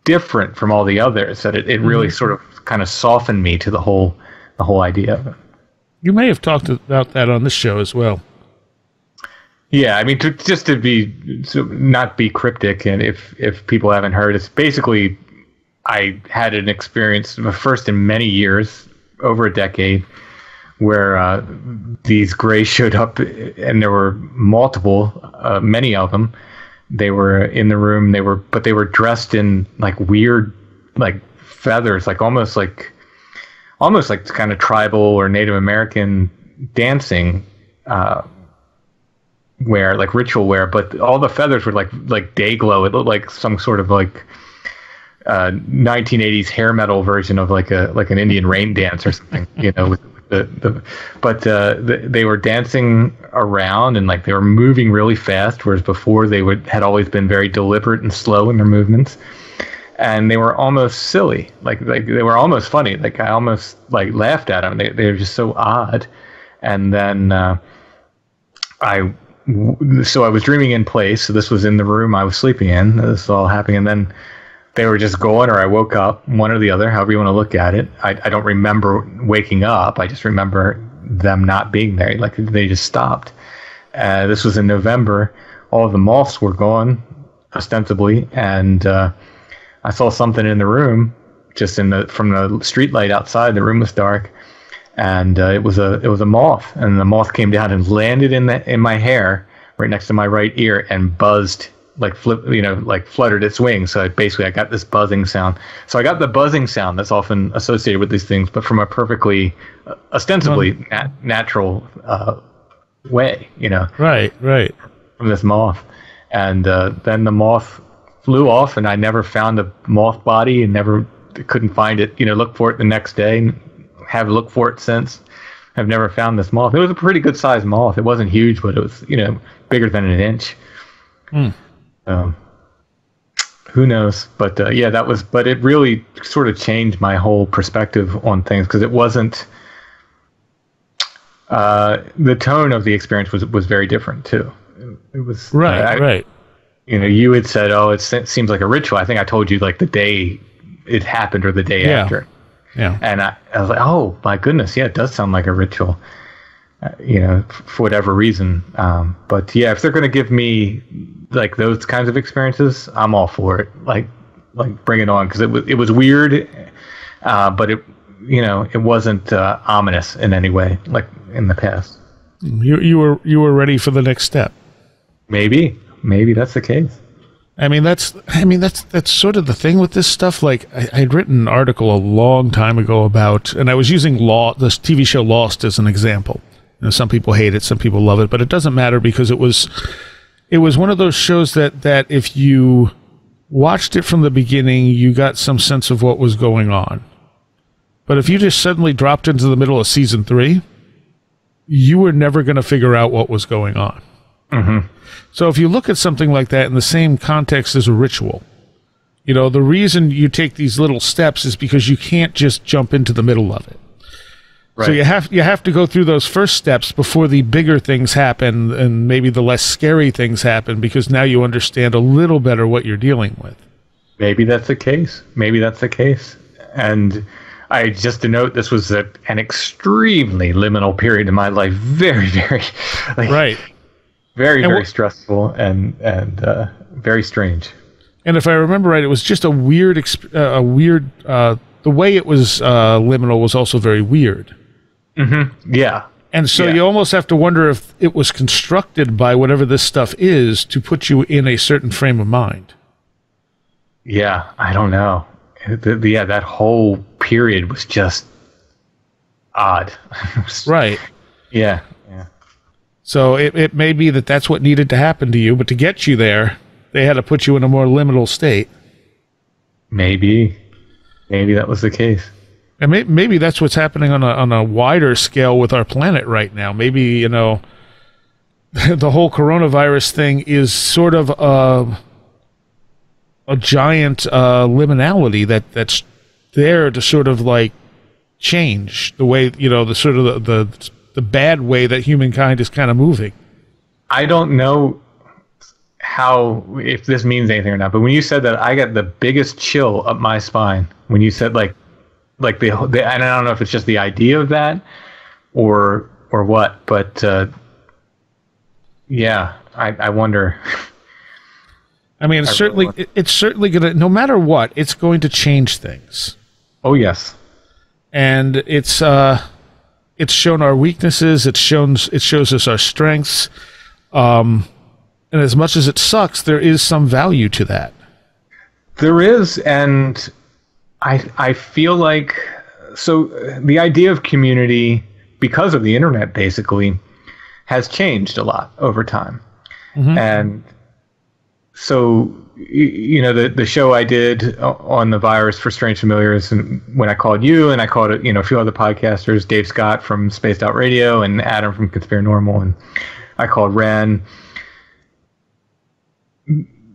different from all the others that it really sort of kind of softened me to the whole idea of it. You may have talked about that on this show as well. Yeah, I mean, to not be cryptic, and if people haven't heard, it's basically I had an experience, the first in many years, over a decade, where these grays showed up, and there were multiple, many of them. They were in the room. But they were dressed in weird, feathers, almost like kind of tribal or Native American dancing wear, ritual wear. But all the feathers were like day glow. It looked like some sort of 1980s hair metal version of like an Indian rain dance or something, with they were dancing around and like they were moving really fast, whereas before they had always been very deliberate and slow in their movements, and they were almost silly, like they were almost funny. Like I almost like laughed at them. They were just so odd. And then I was dreaming in place. So this was in the room I was sleeping in. This was all happening, and then they were just going, or I woke up, one or the other, however you want to look at it. I don't remember waking up. I just remember them not being there. Like they just stopped. This was in November. All of the moths were gone, ostensibly, and I saw something in the room, just from the street light outside. The room was dark, and it was a moth, and the moth came down and landed in my hair, right next to my right ear, and buzzed. Like fluttered its wings. So I got this buzzing sound. So I got the buzzing sound that's often associated with these things, but from a perfectly, ostensibly natural way, Right. From this moth. And then the moth flew off, and I never found a moth body, and couldn't find it. Look for it the next day, and have looked for it since. I've never found this moth. It was a pretty good sized moth. It wasn't huge, but it was bigger than an inch. Who knows? But but it really sort of changed my whole perspective on things, because it wasn't the tone of the experience was very different too. It was right. You had said, "Oh, it seems like a ritual." I think I told you like the day it happened or the day after. Yeah. And I was like, "Oh my goodness, yeah, it does sound like a ritual." For whatever reason. But yeah, if they're going to give me like those kinds of experiences, I'm all for it. Like bring it on, because it was weird, but it wasn't ominous in any way like in the past. You were ready for the next step. Maybe that's the case. I mean that's sort of the thing with this stuff. Like I'd written an article a long time ago about, and I was using this TV show Lost as an example. Some people hate it, some people love it, but it doesn't matter, because it was one of those shows that if you watched it from the beginning, you got some sense of what was going on. But if you just suddenly dropped into the middle of season 3, you were never going to figure out what was going on. Mm-hmm. So if you look at something like that in the same context as a ritual, the reason you take these little steps is because you can't just jump into the middle of it. Right. So you have to go through those first steps before the bigger things happen, and maybe the less scary things happen, because now you understand a little better what you're dealing with. Maybe that's the case. And I just to note, this was an extremely liminal period in my life. Very, very, right. Very, very stressful and very strange. And if I remember right, it was just a weird. The way it was liminal was also very weird. Mm-hmm. Yeah. And so you almost have to wonder if it was constructed by whatever this stuff is to put you in a certain frame of mind. Yeah, I don't know. That whole period was just odd. Right. Yeah. So it may be that's what needed to happen to you, but to get you there, they had to put you in a more liminal state. Maybe that was the case. And maybe that's what's happening on a wider scale with our planet right now. Maybe, the whole coronavirus thing is sort of a giant liminality that's there to sort of like change the way, the sort of the bad way that humankind is kind of moving. I don't know if this means anything or not, but when you said that, I got the biggest chill up my spine when you said like the and I don't know if it's just the idea of that or what, but I wonder. I mean, it's certainly going to, no matter what, it's going to change things. Oh yes, and it's shown our weaknesses. It shows us our strengths. And as much as it sucks, there is some value to that. There is, and I feel like, so the idea of community, because of the internet, basically, has changed a lot over time. Mm-hmm. And So, the show I did on the virus for Strange Familiars, and when I called you, and I called a few other podcasters, Dave Scott from Spaced Out Radio and Adam from Conspiranormal, and I called Ren.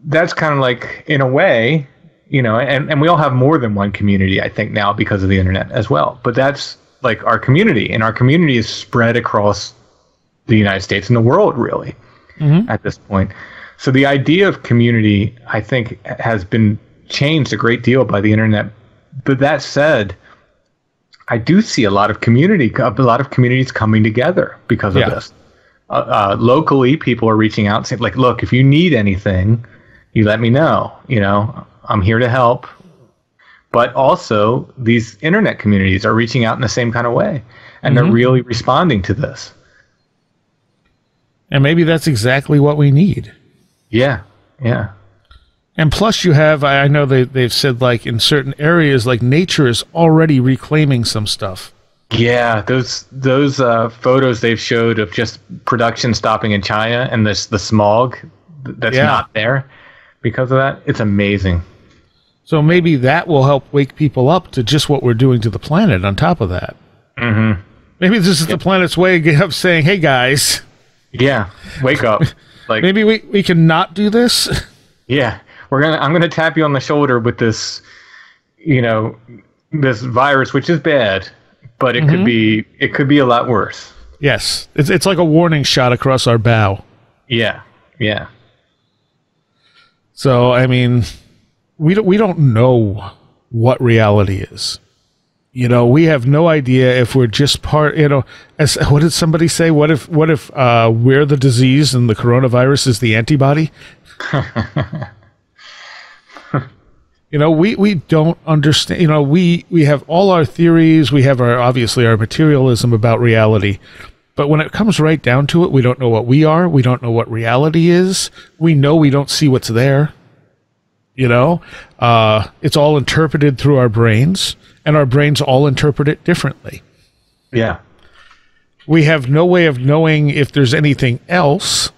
That's kind of like, in a way, and we all have more than one community, I think, now because of the internet as well. But that's like our community, and our community is spread across the United States and the world, really, at this point. So the idea of community, I think, has been changed a great deal by the internet. But that said, I do see a lot of communities coming together because of this. Locally, people are reaching out and saying, like, look, if you need anything, you let me know. I'm here to help. But also, these internet communities are reaching out in the same kind of way, and they're really responding to this. And maybe that's exactly what we need. Yeah. And plus you have, I know they've said, like, in certain areas, like, nature is already reclaiming some stuff. Yeah, those photos they've showed of just production stopping in China and the smog that's not there because of that, it's amazing. So maybe that will help wake people up to just what we're doing to the planet on top of that. Mm-hmm. Maybe this is the planet's way of saying, hey, guys. Yeah, wake up. Like, maybe we can not do this. Yeah, I'm gonna tap you on the shoulder with this, this virus, which is bad, but it could be a lot worse. Yes, it's like a warning shot across our bow. Yeah. So I mean, we don't know what reality is. We have no idea if we're just part, as what did somebody say? What if we're the disease and the coronavirus is the antibody? We don't understand. We have all our theories. We have obviously our materialism about reality. But when it comes right down to it, we don't know what we are. We don't know what reality is. We know we don't see what's there. It's all interpreted through our brains. And our brains all interpret it differently. Yeah. We have no way of knowing if there's anything else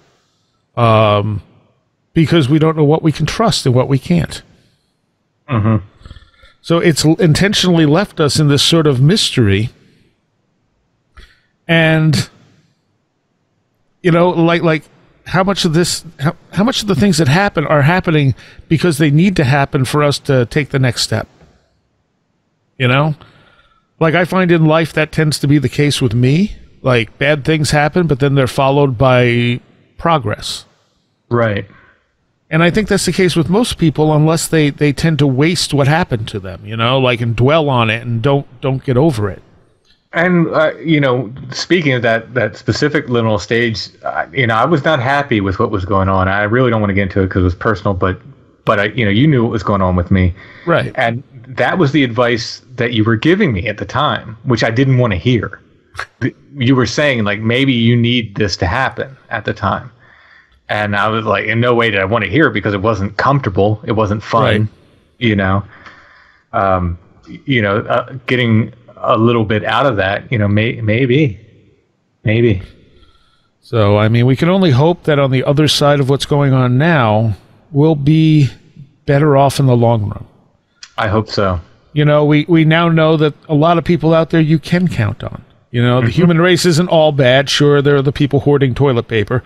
because we don't know what we can trust and what we can't. Mm-hmm. So it's intentionally left us in this sort of mystery. And, like how much of the things that happen are happening because they need to happen for us to take the next step. Like I find in life that tends to be the case with me. Like bad things happen, but then they're followed by progress. Right. And I think that's the case with most people, unless they tend to waste what happened to them, and dwell on it and don't get over it. And, speaking of that specific liminal stage, I was not happy with what was going on. I really don't want to get into it because it was personal, but you knew what was going on with me. Right. And that was the advice that you were giving me at the time, which I didn't want to hear. You were saying, like, maybe you need this to happen at the time. And I was like, in no way did I want to hear it because it wasn't comfortable. It wasn't fun, right. Getting a little bit out of that, maybe. So, I mean, we can only hope that on the other side of what's going on now, we'll be better off in the long run. I hope so. We now know that a lot of people out there you can count on. The human race isn't all bad. Sure, there are the people hoarding toilet paper,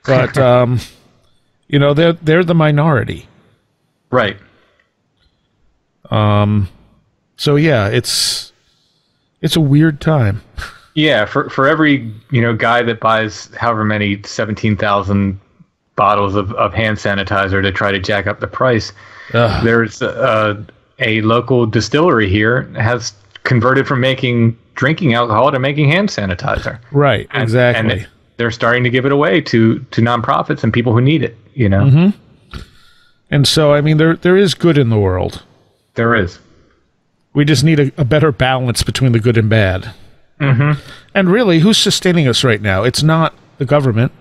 but they're the minority. Right. So yeah, it's a weird time. Yeah, for every guy that buys however many 17,000 bottles of hand sanitizer to try to jack up the price, there's a local distillery here has converted from making drinking alcohol to making hand sanitizer. Right, exactly. And they're starting to give it away to nonprofits and people who need it. And so, I mean, there is good in the world. There is. We just need a better balance between the good and bad. Mm-hmm. And really, who's sustaining us right now? It's not the government.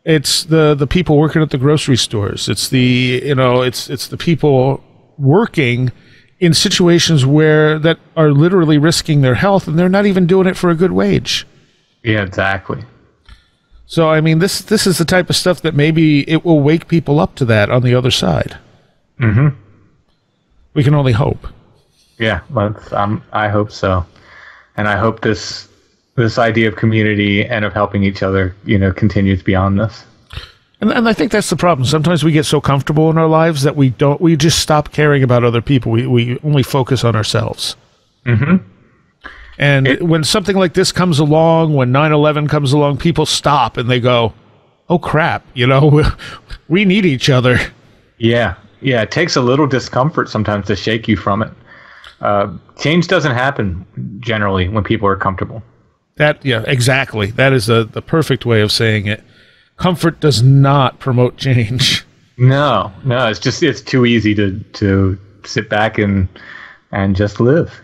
It's the people working at the grocery stores. It's it's the people working in situations that are literally risking their health, and they're not even doing it for a good wage. Yeah, exactly. So, I mean, this is the type of stuff that maybe it will wake people up to that on the other side. Mm-hmm. We can only hope. Yeah, I hope so. And I hope this idea of community and of helping each other, continues beyond this. And I think that's the problem. Sometimes we get so comfortable in our lives that we just stop caring about other people. We only focus on ourselves. Mm-hmm. And when something like this comes along, when 9/11 comes along, people stop and they go, oh, crap, we need each other. Yeah. Yeah, it takes a little discomfort sometimes to shake you from it. Change doesn't happen generally when people are comfortable. Yeah, exactly. That is the perfect way of saying it. Comfort does not promote change. No, it's too easy to sit back and just live,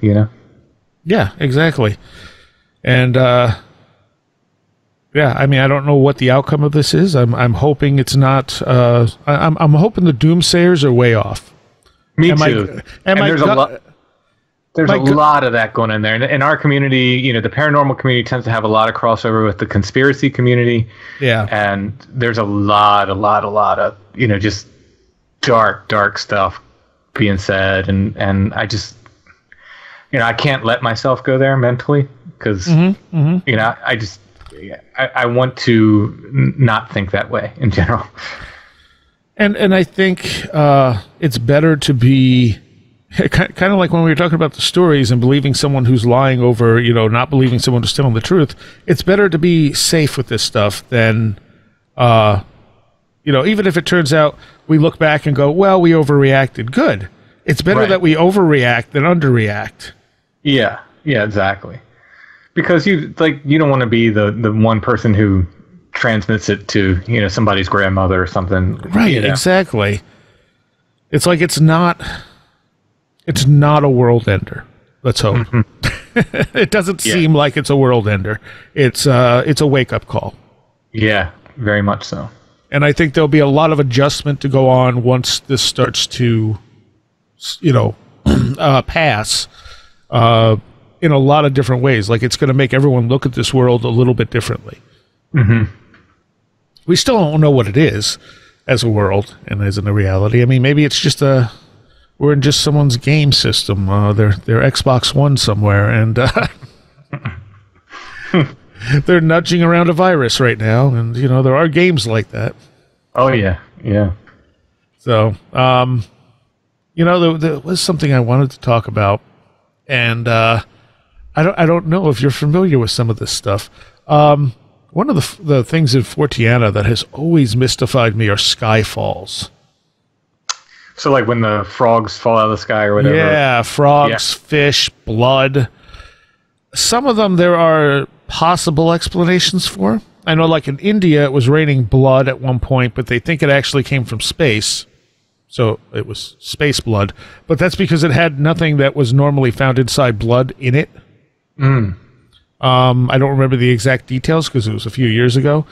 Yeah, exactly. And I mean, I don't know what the outcome of this is. I'm hoping it's not. I'm hoping the doomsayers are way off. Me too. There's a lot of that going on there. In our community, the paranormal community tends to have a lot of crossover with the conspiracy community. Yeah. And there's a lot of, just dark stuff being said. And I just, I can't let myself go there mentally because, I want to not think that way in general. And I think it's better to be kind of like when we were talking about the stories and believing someone who's lying over, not believing someone who's telling the truth. It's better to be safe with this stuff than, even if it turns out we look back and go, well, we overreacted. Good. It's better that we overreact than underreact. Yeah, exactly. Because you don't want to be the one person who transmits it to, somebody's grandmother or something. Right, exactly. It's like it's not a world ender. Let's hope. Mm-hmm. It doesn't seem like it's a world ender. It's a wake-up call. Yeah, very much so. And I think there'll be a lot of adjustment to go on once this starts to, pass in a lot of different ways. Like, it's going to make everyone look at this world a little bit differently. Mm-hmm. We still don't know what it is as a world and as in a reality. I mean, maybe it's just we're in just someone's game system, their Xbox One somewhere, and they're nudging around a virus right now, and there are games like that. Oh yeah. So, there was something I wanted to talk about, and I don't know if you're familiar with some of this stuff. One of the things in Fortiana that has always mystified me are skyfalls. So like when the frogs fall out of the sky or whatever? Yeah, frogs, fish, blood. Some of them there are possible explanations for. I know like in India it was raining blood at one point, but they think it actually came from space. So it was space blood. But that's because it had nothing that was normally found inside blood in it. Mm. I don't remember the exact details because it was a few years ago.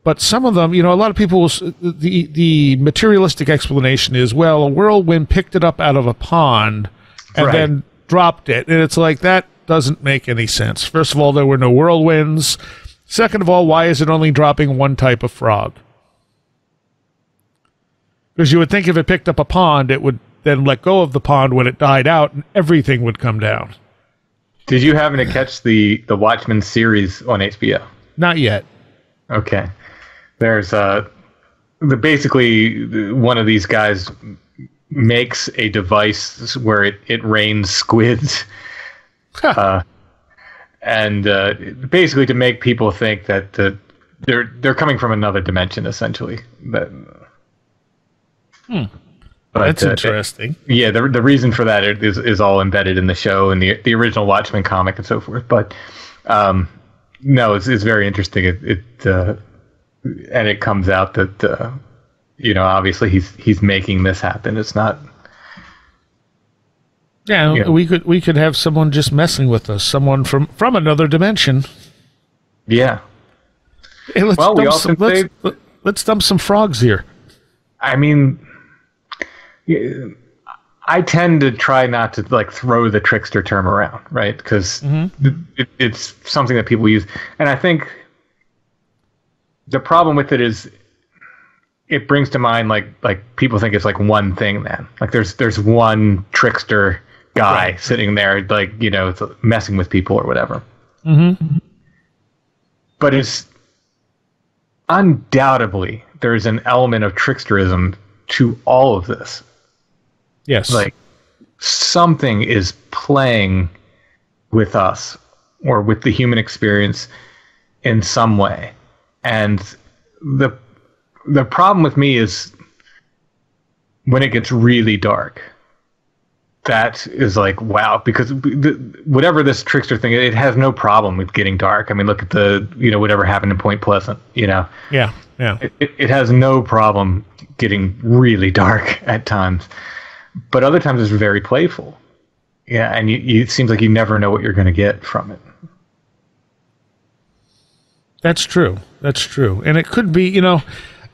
But some of them, a lot of people, the materialistic explanation is, well, a whirlwind picked it up out of a pond and then dropped it. And it's like, that doesn't make any sense. First of all, there were no whirlwinds. Second of all, why is it only dropping one type of frog? Because you would think if it picked up a pond, it would then let go of the pond when it died out and everything would come down. Did you happen to catch the Watchmen series on HBO? Not yet. Okay. There's basically one of these guys makes a device where it rains squids, and basically to make people think that they're coming from another dimension, essentially. But that's interesting. The reason for that is all embedded in the show and the original Watchmen comic and so forth. But no, it's very interesting. And it comes out that obviously he's making this happen. It's not. Yeah, we could have someone just messing with us, someone from another dimension. Yeah. Hey, let's dump some frogs here. I mean, I tend to try not to throw the trickster term around, right? Because it's something that people use, and I think the problem with it is it brings to mind like people think it's like one thing then. Like there's one trickster guy sitting there, like, you know, messing with people or whatever. Mm-hmm. But it's undoubtedly there's an element of tricksterism to all of this. Yes. Like something is playing with us or with the human experience in some way. And the problem with me is when it gets really dark. That is like, wow, because whatever this trickster thing, it has no problem with getting dark. I mean, look at whatever happened in Point Pleasant, you know? Yeah. It has no problem getting really dark at times. But other times it's very playful. Yeah, and it seems like you never know what you're going to get from it. That's true. And it could be, you know,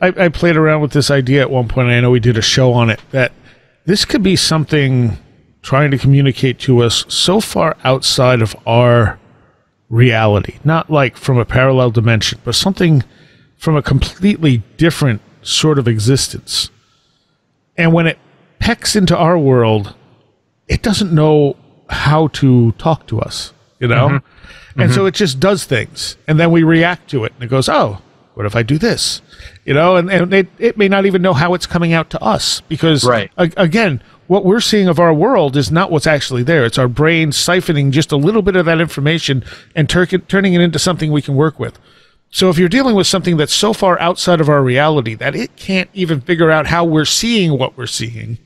I played around with this idea at one point, and I know we did a show on it, that this could be something trying to communicate to us so far outside of our reality. Not like from a parallel dimension, but something from a completely different sort of existence. And when it pecks into our world, it doesn't know how to talk to us, you know? Mm-hmm. And so it just does things. And then we react to it. And it goes, oh, what if I do this? You know, and it may not even know how it's coming out to us. Because, again, what we're seeing of our world is not what's actually there. It's our brain siphoning just a little bit of that information and turning it into something we can work with. So if you're dealing with something that's so far outside of our reality that it can't even figure out how we're seeing what we're seeing,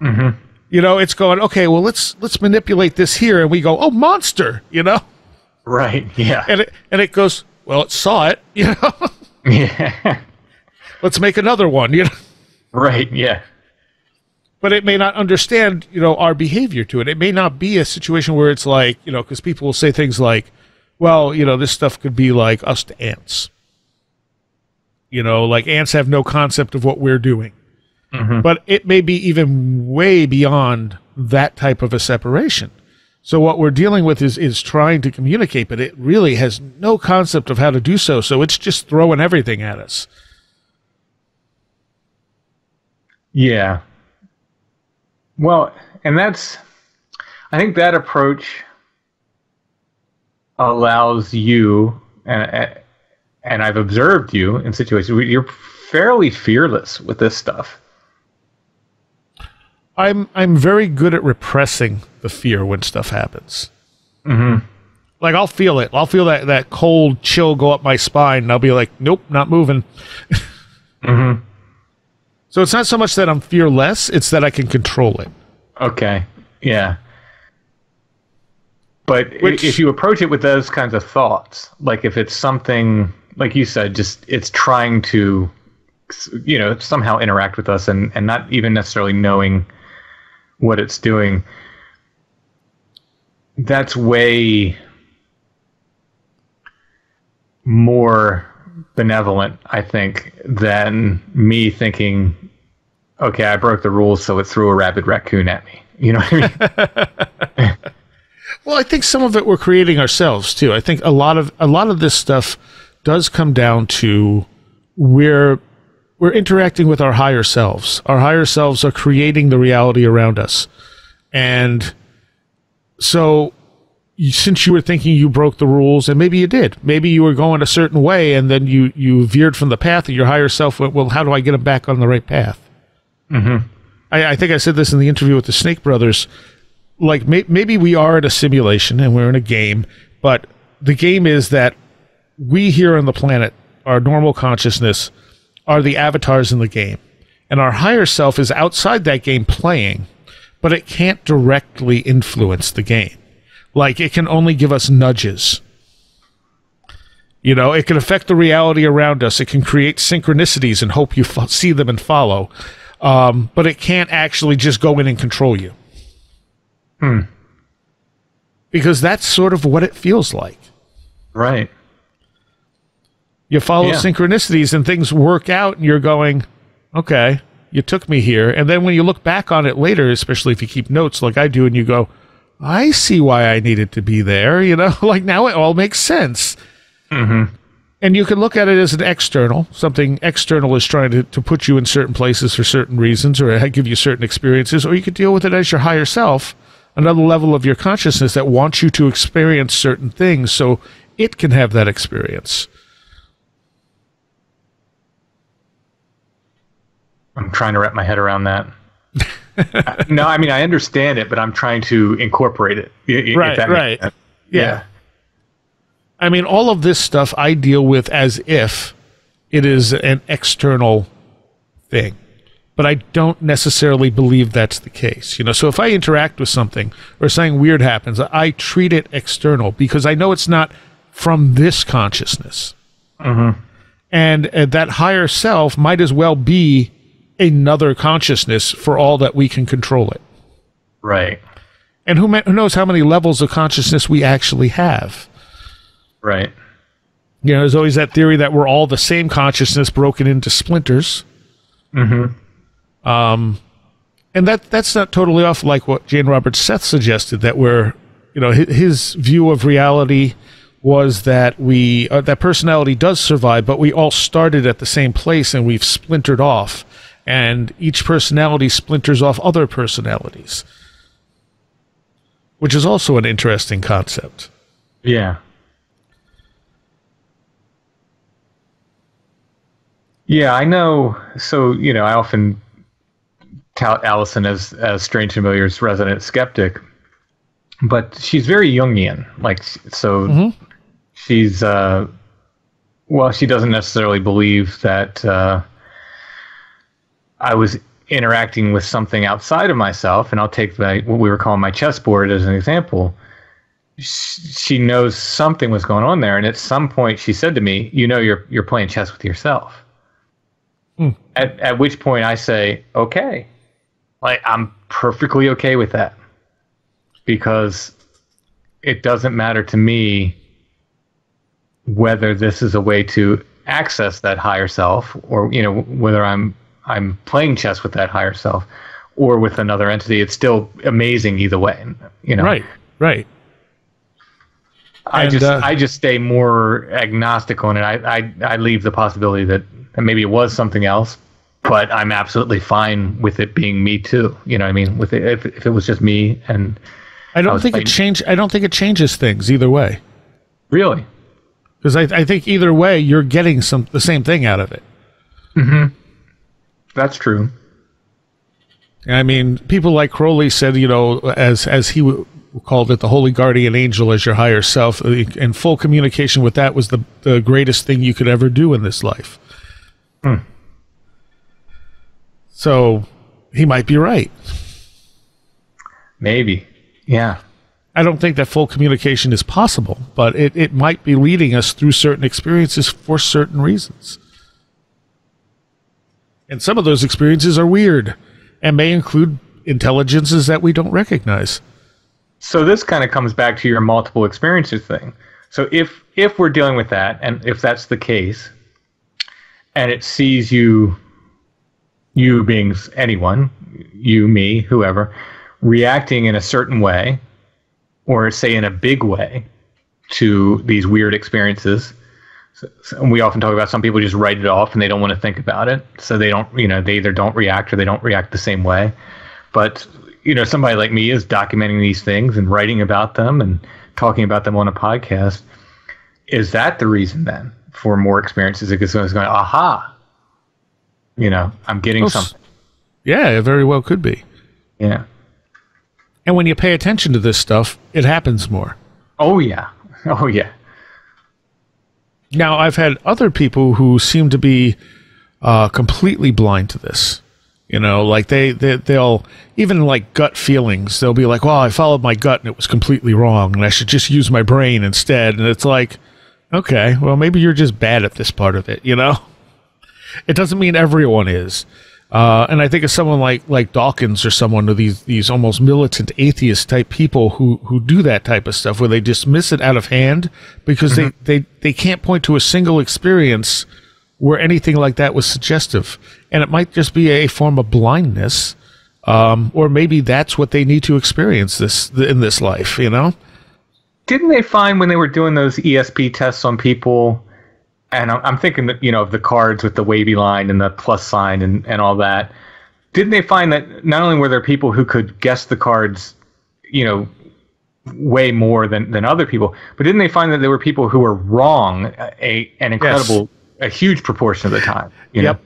mm-hmm. you know, it's going, okay, well, let's manipulate this here. And we go, oh, monster, you know? Right, yeah. And it goes, well, it saw it, you know? Yeah. Let's make another one, you know? Right, yeah. But it may not understand, you know, our behavior to it. It may not be a situation where it's like, you know, because people will say things like, well, you know, this stuff could be like us to ants. You know, like ants have no concept of what we're doing. Mm-hmm. But it may be even way beyond that type of a separation. So what we're dealing with is trying to communicate, but it really has no concept of how to do so. So it's just throwing everything at us. Yeah. Well, and I think that approach allows you, and I've observed you in situations where you're fairly fearless with this stuff. I'm very good at repressing the fear when stuff happens. Mm-hmm. Like I'll feel it. I'll feel that cold chill go up my spine, and I'll be like, nope, not moving. Mm-hmm. So it's not so much that I'm fearless, it's that I can control it. Okay, yeah. But if you approach it with those kinds of thoughts, like if it's something, like you said, just it's trying to, you know, somehow interact with us and not even necessarily knowing what it's doing, that's way more benevolent, I think, than me thinking, okay, I broke the rules, so it threw a rabid raccoon at me. You know what I mean? Well, I think some of it we're creating ourselves too. I think a lot of this stuff does come down to we're interacting with our higher selves. Our higher selves are creating the reality around us. And so since you were thinking you broke the rules, and maybe you did, maybe you were going a certain way and then you veered from the path, and your higher self went, well, how do I get them back on the right path? Mm-hmm. I think I said this in the interview with the Snake Brothers. Like maybe we are in a simulation and we're in a game, but the game is that we here on the planet, our normal consciousness, are the avatars in the game. And our higher self is outside that game playing, but it can't directly influence the game. Like it can only give us nudges. You know, it can affect the reality around us. It can create synchronicities and hope you see them and follow. But it can't actually just go in and control you. Because that's sort of what it feels like. Right. You follow synchronicities and things work out and you're going, okay, you took me here. And then when you look back on it later, especially if you keep notes like I do, and you go, I see why I needed to be there. You know, like now it all makes sense. Mm-hmm. And you can look at it as an external. Something external is trying to put you in certain places for certain reasons or give you certain experiences. Or you could deal with it as your higher self, another level of your consciousness that wants you to experience certain things so it can have that experience. I'm trying to wrap my head around that. No, I mean, I understand it, but I'm trying to incorporate it. Right. Yeah. I mean, all of this stuff I deal with as if it is an external thing, but I don't necessarily believe that's the case. So if I interact with something or something weird happens, I treat it external because I know it's not from this consciousness. Mm-hmm. And that higher self might as well be another consciousness for all that we can control it. Right. And who knows how many levels of consciousness we actually have. Right. There's always that theory that we're all the same consciousness broken into splinters. Mm-hmm. And that's not totally off like what Jane Roberts Seth suggested, that we're, his view of reality was that that personality does survive, but we all started at the same place and we've splintered off. And each personality splinters off other personalities, which is also an interesting concept. Yeah. Yeah, I know. So, I often tout Allison as Strange Familiar's resident skeptic, but she's very Jungian. She's, she doesn't necessarily believe that I was interacting with something outside of myself, and I'll take what we were calling my chessboard as an example. She knows something was going on there, and at some point she said to me, you're playing chess with yourself. At which point I say, okay, I'm perfectly okay with that, because it doesn't matter to me whether this is a way to access that higher self, or whether I'm playing chess with that higher self or with another entity. It's still amazing either way. Right. I just stay more agnostic on it. I leave the possibility that maybe it was something else, but I'm absolutely fine with it being me too. With it, if it was just me, and I don't think it changes things either way. Really? Because I think either way you're getting the same thing out of it. Mm-hmm. That's true. I mean, people like Crowley said, as he called it, the holy guardian angel as your higher self, and full communication with that was the greatest thing you could ever do in this life. So he might be right. Maybe. Yeah. I don't think that full communication is possible, but it might be leading us through certain experiences for certain reasons. And some of those experiences are weird and may include intelligences that we don't recognize. So this kind of comes back to your multiple experiences thing. So if we're dealing with that, and if that's the case, and it sees you being anyone, you, me, whoever, reacting in a certain way, or say in a big way, to these weird experiences. So we often talk about some people just write it off and they don't want to think about it. So they don't, they either don't react or they don't react the same way. But, somebody like me is documenting these things and writing about them and talking about them on a podcast. Is that the reason then for more experiences? Because it's going, aha, I'm getting something. Yeah, it very well could be. Yeah. And when you pay attention to this stuff, it happens more. Oh, yeah. Oh, yeah. Now, I've had other people who seem to be completely blind to this. They'll, even like gut feelings, they'll be like, well, I followed my gut and it was completely wrong and I should just use my brain instead. And it's like, okay, well, maybe you're just bad at this part of it, It doesn't mean everyone is. And I think of someone like Dawkins or someone of these almost militant atheist type people who do that type of stuff where they dismiss it out of hand because they can't point to a single experience where anything like that was suggestive. And it might just be a form of blindness, or maybe that's what they need to experience in this life, Didn't they find when they were doing those ESP tests on people And I'm thinking that, of the cards with the wavy line and the plus sign and all that. Didn't they find that not only were there people who could guess the cards, way more than other people, but didn't they find that there were people who were wrong an incredible, a huge proportion of the time? Yep.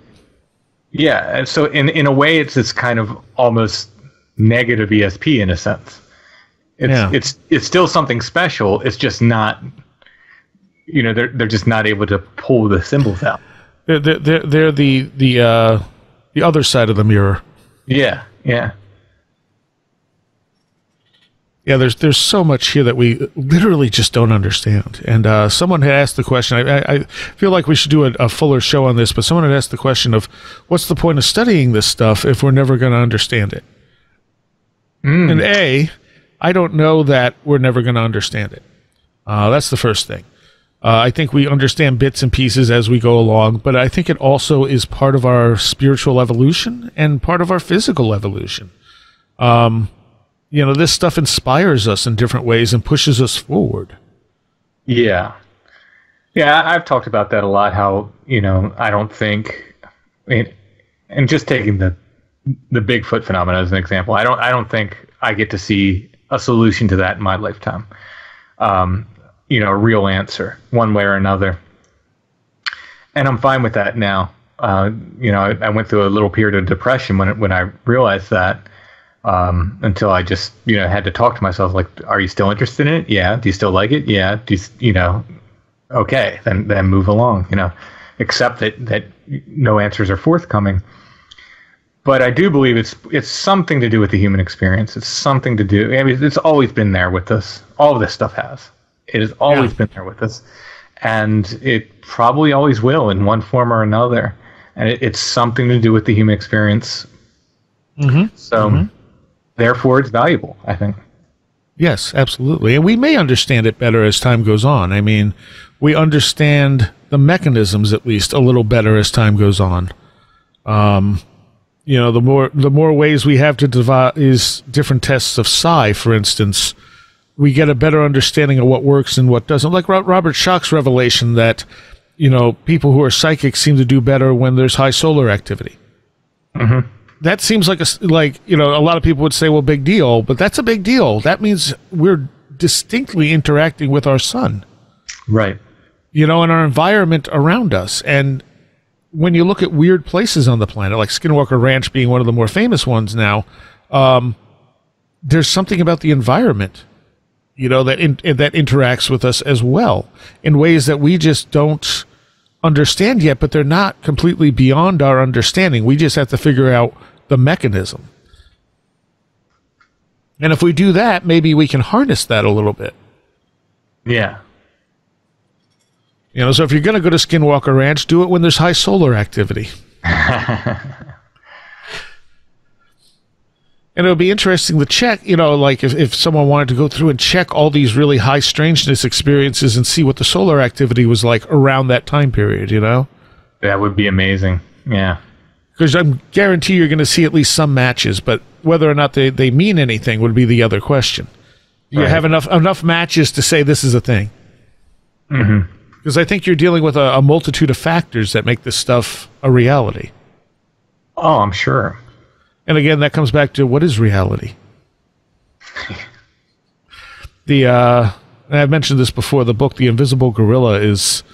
Yeah. And so in a way, it's this kind of almost negative ESP in a sense. It's still something special. It's just not, they're just not able to pull the symbols out. They're the other side of the mirror. Yeah. Yeah, there's so much here that we literally just don't understand. And someone had asked the question, I feel like we should do a fuller show on this, but someone had asked the question of, what's the point of studying this stuff if we're never going to understand it? And I don't know that we're never going to understand it. That's the first thing. I think we understand bits and pieces as we go along, but I think it also is part of our spiritual evolution and part of our physical evolution. This stuff inspires us in different ways and pushes us forward. Yeah. Yeah, I've talked about that a lot, how, I don't think, and just taking the Bigfoot phenomenon as an example, I don't think I get to see a solution to that in my lifetime. A real answer, one way or another. And I'm fine with that now. I went through a little period of depression when I realized that. Until I just, had to talk to myself, like, are you still interested in it? Yeah. Do you still like it? Yeah. Do you, okay, then move along, accept that no answers are forthcoming. But I do believe it's something to do with the human experience. It's something to do. I mean, it's always been there with us. All of this stuff has. It has always been there with us. And it probably always will in one form or another. And it's something to do with the human experience. Mm-hmm. So, therefore, it's valuable, I think. Yes, absolutely. And we may understand it better as time goes on. I mean, we understand the mechanisms, at least, a little better as time goes on. The more ways we have to devise different tests of psi, for instance, we get a better understanding of what works and what doesn't. Like Robert Schoch's revelation that, people who are psychic seem to do better when there's high solar activity. Mm-hmm. That seems like a lot of people would say, well, big deal, but that's a big deal. That means we're distinctly interacting with our sun. Right. And our environment around us. And when you look at weird places on the planet, like Skinwalker Ranch being one of the more famous ones now, there's something about the environment, that interacts with us as well in ways that we just don't understand yet, but they're not completely beyond our understanding. We just have to figure out the mechanism. And if we do that, maybe we can harness that a little bit. Yeah. So if you're going to go to Skinwalker Ranch, do it when there's high solar activity. And it would be interesting to check, like if someone wanted to go through and check all these really high strangeness experiences and see what the solar activity was like around that time period, That would be amazing. Yeah. Because I guarantee you're going to see at least some matches, but whether or not they mean anything would be the other question. You have enough matches to say this is a thing. Mm-hmm. Because I think you're dealing with a multitude of factors that make this stuff a reality. Oh, I'm sure. And again, that comes back to what is reality? And I've mentioned this before, the book The Invisible Gorilla is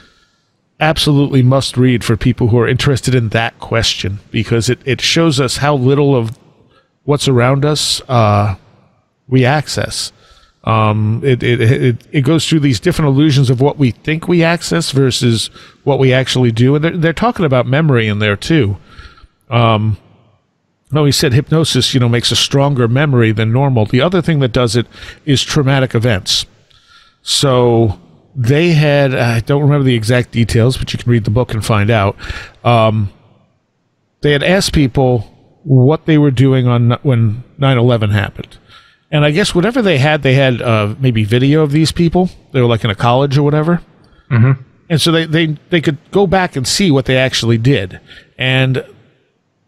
absolutely must read for people who are interested in that question, because it shows us how little of what's around us we access. It goes through these different illusions of what we think we access versus what we actually do. And they're talking about memory in there too. He said hypnosis, makes a stronger memory than normal. The other thing that does it is traumatic events. So they had, I don't remember the exact details, but you can read the book and find out. They had asked people what they were doing when 9/11 happened. And I guess whatever they had maybe video of these people. They were like in a college or whatever. Mm-hmm. And so they could go back and see what they actually did. And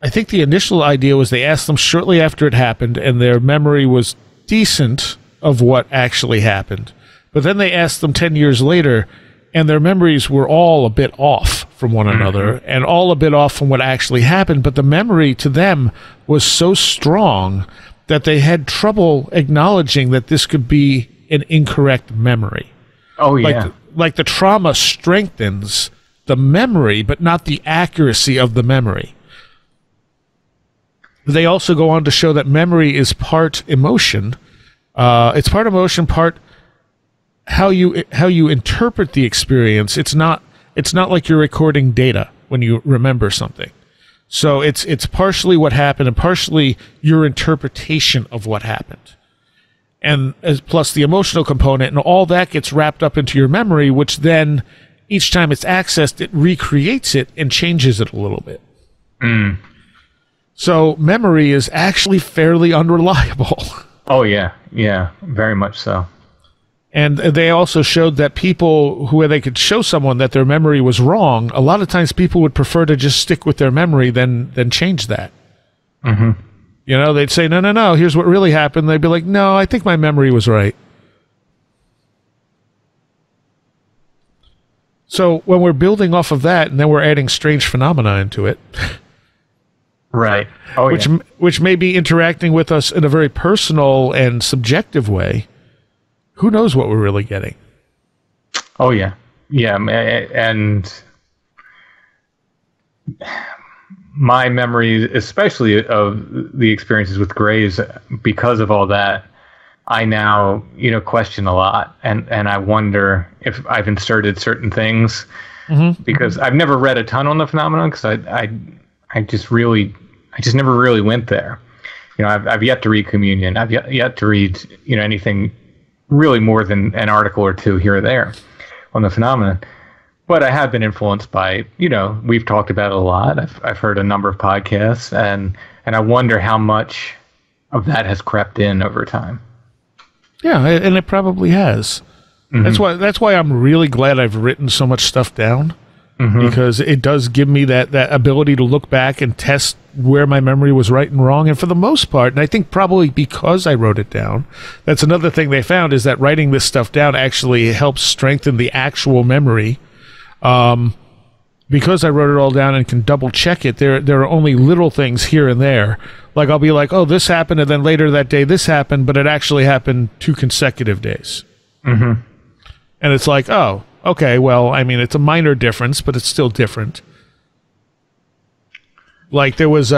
I think the initial idea was they asked them shortly after it happened, and their memory was decent of what actually happened. But then they asked them 10 years later, and their memories were all a bit off from one another and all a bit off from what actually happened, but the memory to them was so strong that they had trouble acknowledging that this could be an incorrect memory. Oh, yeah. Like the trauma strengthens the memory, but not the accuracy of the memory. They also go on to show that memory is part emotion. It's part emotion, part how you interpret the experience. It's not like you're recording data when you remember something. So it's partially what happened and partially your interpretation of what happened. And plus the emotional component, and all that gets wrapped up into your memory, which then each time it's accessed, it recreates it and changes it a little bit. So memory is actually fairly unreliable. Oh, yeah. Yeah, very much so. And they also showed that people where they could show someone that their memory was wrong, a lot of times people would prefer to just stick with their memory than change that. Mm-hmm. You know, they'd say, no, here's what really happened. They'd be like, no, I think my memory was right. So when we're building off of that, and then we're adding strange phenomena into it, right? Oh, which may be interacting with us in a very personal and subjective way. Who knows what we're really getting? Oh, yeah. Yeah, and my memories, especially of the experiences with Graves, because of all that, I now, question a lot. And I wonder if I've inserted certain things, because I've never read a ton on the phenomenon, because I just never really went there. I've yet to read Communion. I've yet to read, anything really more than an article or two here or there on the phenomenon. But I have been influenced by, we've talked about it a lot. I've heard a number of podcasts, and I wonder how much of that has crept in over time. Yeah, and it probably has. That's why I'm really glad I've written so much stuff down, because it does give me that ability to look back and test where my memory was right and wrong. And for the most part, and I think probably because I wrote it down, that's another thing they found, is that writing this stuff down actually helps strengthen the actual memory. Because I wrote it all down and can double check it, there are only little things here and there. Like I'll be like, oh, this happened, and then later that day this happened, but it actually happened 2 consecutive days. And it's like, oh, okay, well, I mean, it's a minor difference, but it's still different. Like there was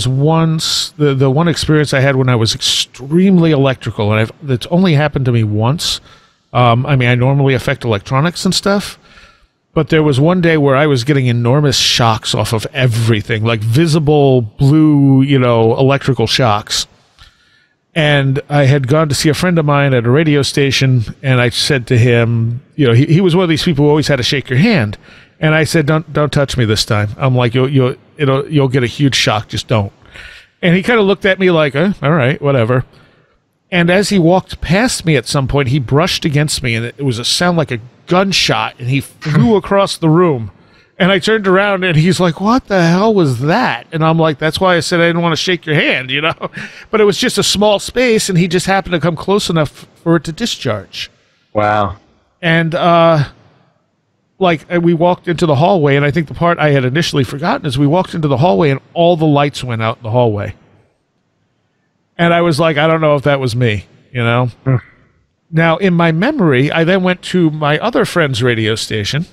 once the one experience I had when I was extremely electrical, and it's only happened to me once. I mean, I normally affect electronics and stuff, but there was one day where I was getting enormous shocks off of everything, like visible blue, electrical shocks. And I had gone to see a friend of mine at a radio station, and I said to him, he was one of these people who always had to shake your hand. And I said, don't touch me this time. I'm like, you'll get a huge shock. Just don't. And he kind of looked at me like, all right, whatever. And as he walked past me at some point, he brushed against me, and it was a sound like a gunshot, and he flew across the room. And I turned around, and he's like, what the hell was that? And I'm like, that's why I said I didn't want to shake your hand, But it was just a small space, and he just happened to come close enough for it to discharge. Wow. And, we walked into the hallway, and I think the part I had initially forgotten is we walked into the hallway, and all the lights went out in the hallway. And I was like, I don't know if that was me, Now, in my memory, I then went to my other friend's radio station,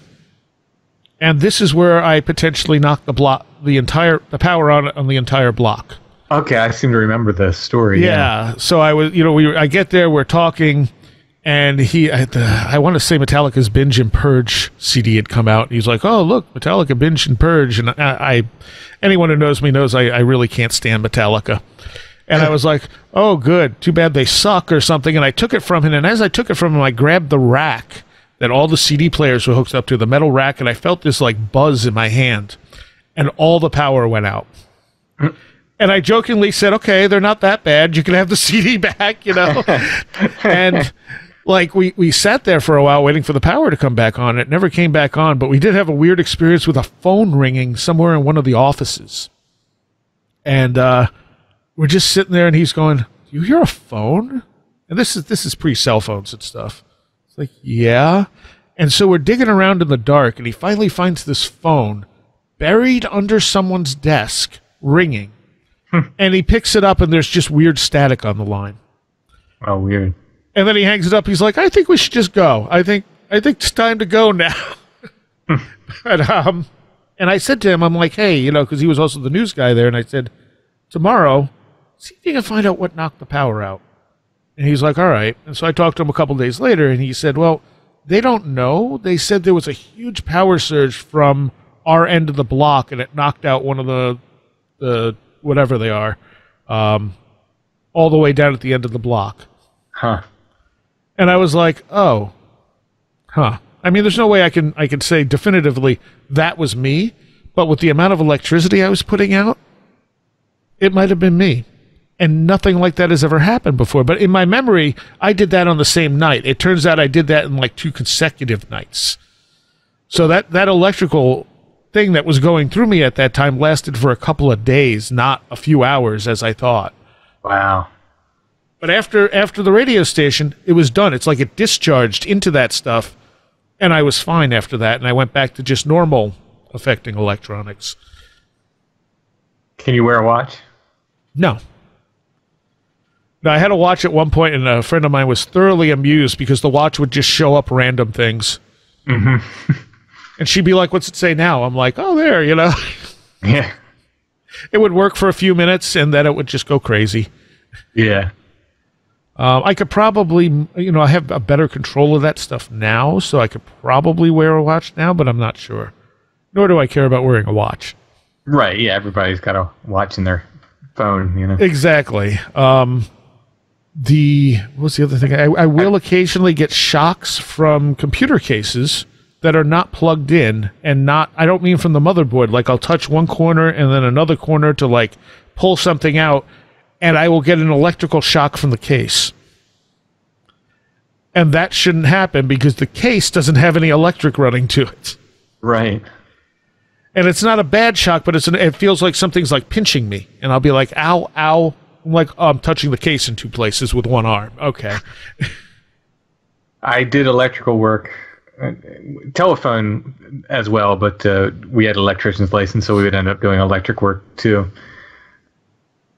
and this is where I potentially knocked the power on the entire block. Okay, I seem to remember this story. Yeah. So I was, I get there, we're talking, and I want to say Metallica's Binge and Purge CD had come out. He's like, oh, look, Metallica Binge and Purge. And anyone who knows me knows I really can't stand Metallica. And I was like, oh, good. Too bad they suck or something. And I took it from him. And as I took it from him, I grabbed the rack that all the CD players were hooked up to, the metal rack. And I felt this like buzz in my hand. And all the power went out. And I jokingly said, okay, they're not that bad. You can have the CD back, And we sat there for a while waiting for the power to come back on. It never came back on. But we did have a weird experience with a phone ringing somewhere in one of the offices. And, we're just sitting there, and he's going, do you hear a phone? And this is pre-cell phones and stuff. It's like, yeah. And so we're digging around in the dark, and he finally finds this phone buried under someone's desk, ringing. And he picks it up, and there's just weird static on the line. Oh, weird. And then he hangs it up. He's like, I think we should just go. I think it's time to go now. But, and I said to him, I'm like, hey, you know, because he was also the news guy there, and I said, tomorrow, see if you can find out what knocked the power out. And he's like, all right. And so I talked to him a couple days later, and he said, well, they don't know. They said there was a huge power surge from our end of the block, and it knocked out one of the whatever they are, all the way down at the end of the block. Huh. And I was like, oh, huh. I mean, there's no way I can say definitively that was me, but with the amount of electricity I was putting out, it might have been me. And nothing like that has ever happened before. But in my memory, I did that on the same night. It turns out I did that in like 2 consecutive nights. So that electrical thing that was going through me at that time lasted for a couple of days, not a few hours as I thought. Wow. But after the radio station, it was done. It's like it discharged into that stuff, and I was fine after that, and I went back to just normal affecting electronics. Can you wear a watch? No. No, I had a watch at one point, and a friend of mine was thoroughly amused because the watch would just show up random things. Mm-hmm. And she'd be like, what's it say now? I'm like, oh, there, you know. Yeah. It would work for a few minutes, and then it would just go crazy. Yeah. I could probably, you know, I have a better control of that stuff now, so I could probably wear a watch now, but I'm not sure. Nor do I care about wearing a watch. Right, yeah, everybody's got a watch in their phone, you know. Exactly. What's the other thing? I will occasionally get shocks from computer cases that are not plugged in, and not, I don't mean from the motherboard. Like, I'll touch one corner and then another corner to, like, pull something out, and I will get an electrical shock from the case. And that shouldn't happen because the case doesn't have any electric running to it. Right. And it's not a bad shock, but it feels like something's like pinching me. And I'll be like, ow, ow. I'm like, oh, I'm touching the case in 2 places with one arm. Okay. I did electrical work, telephone as well, but we had electrician's license, so we would end up doing electric work too.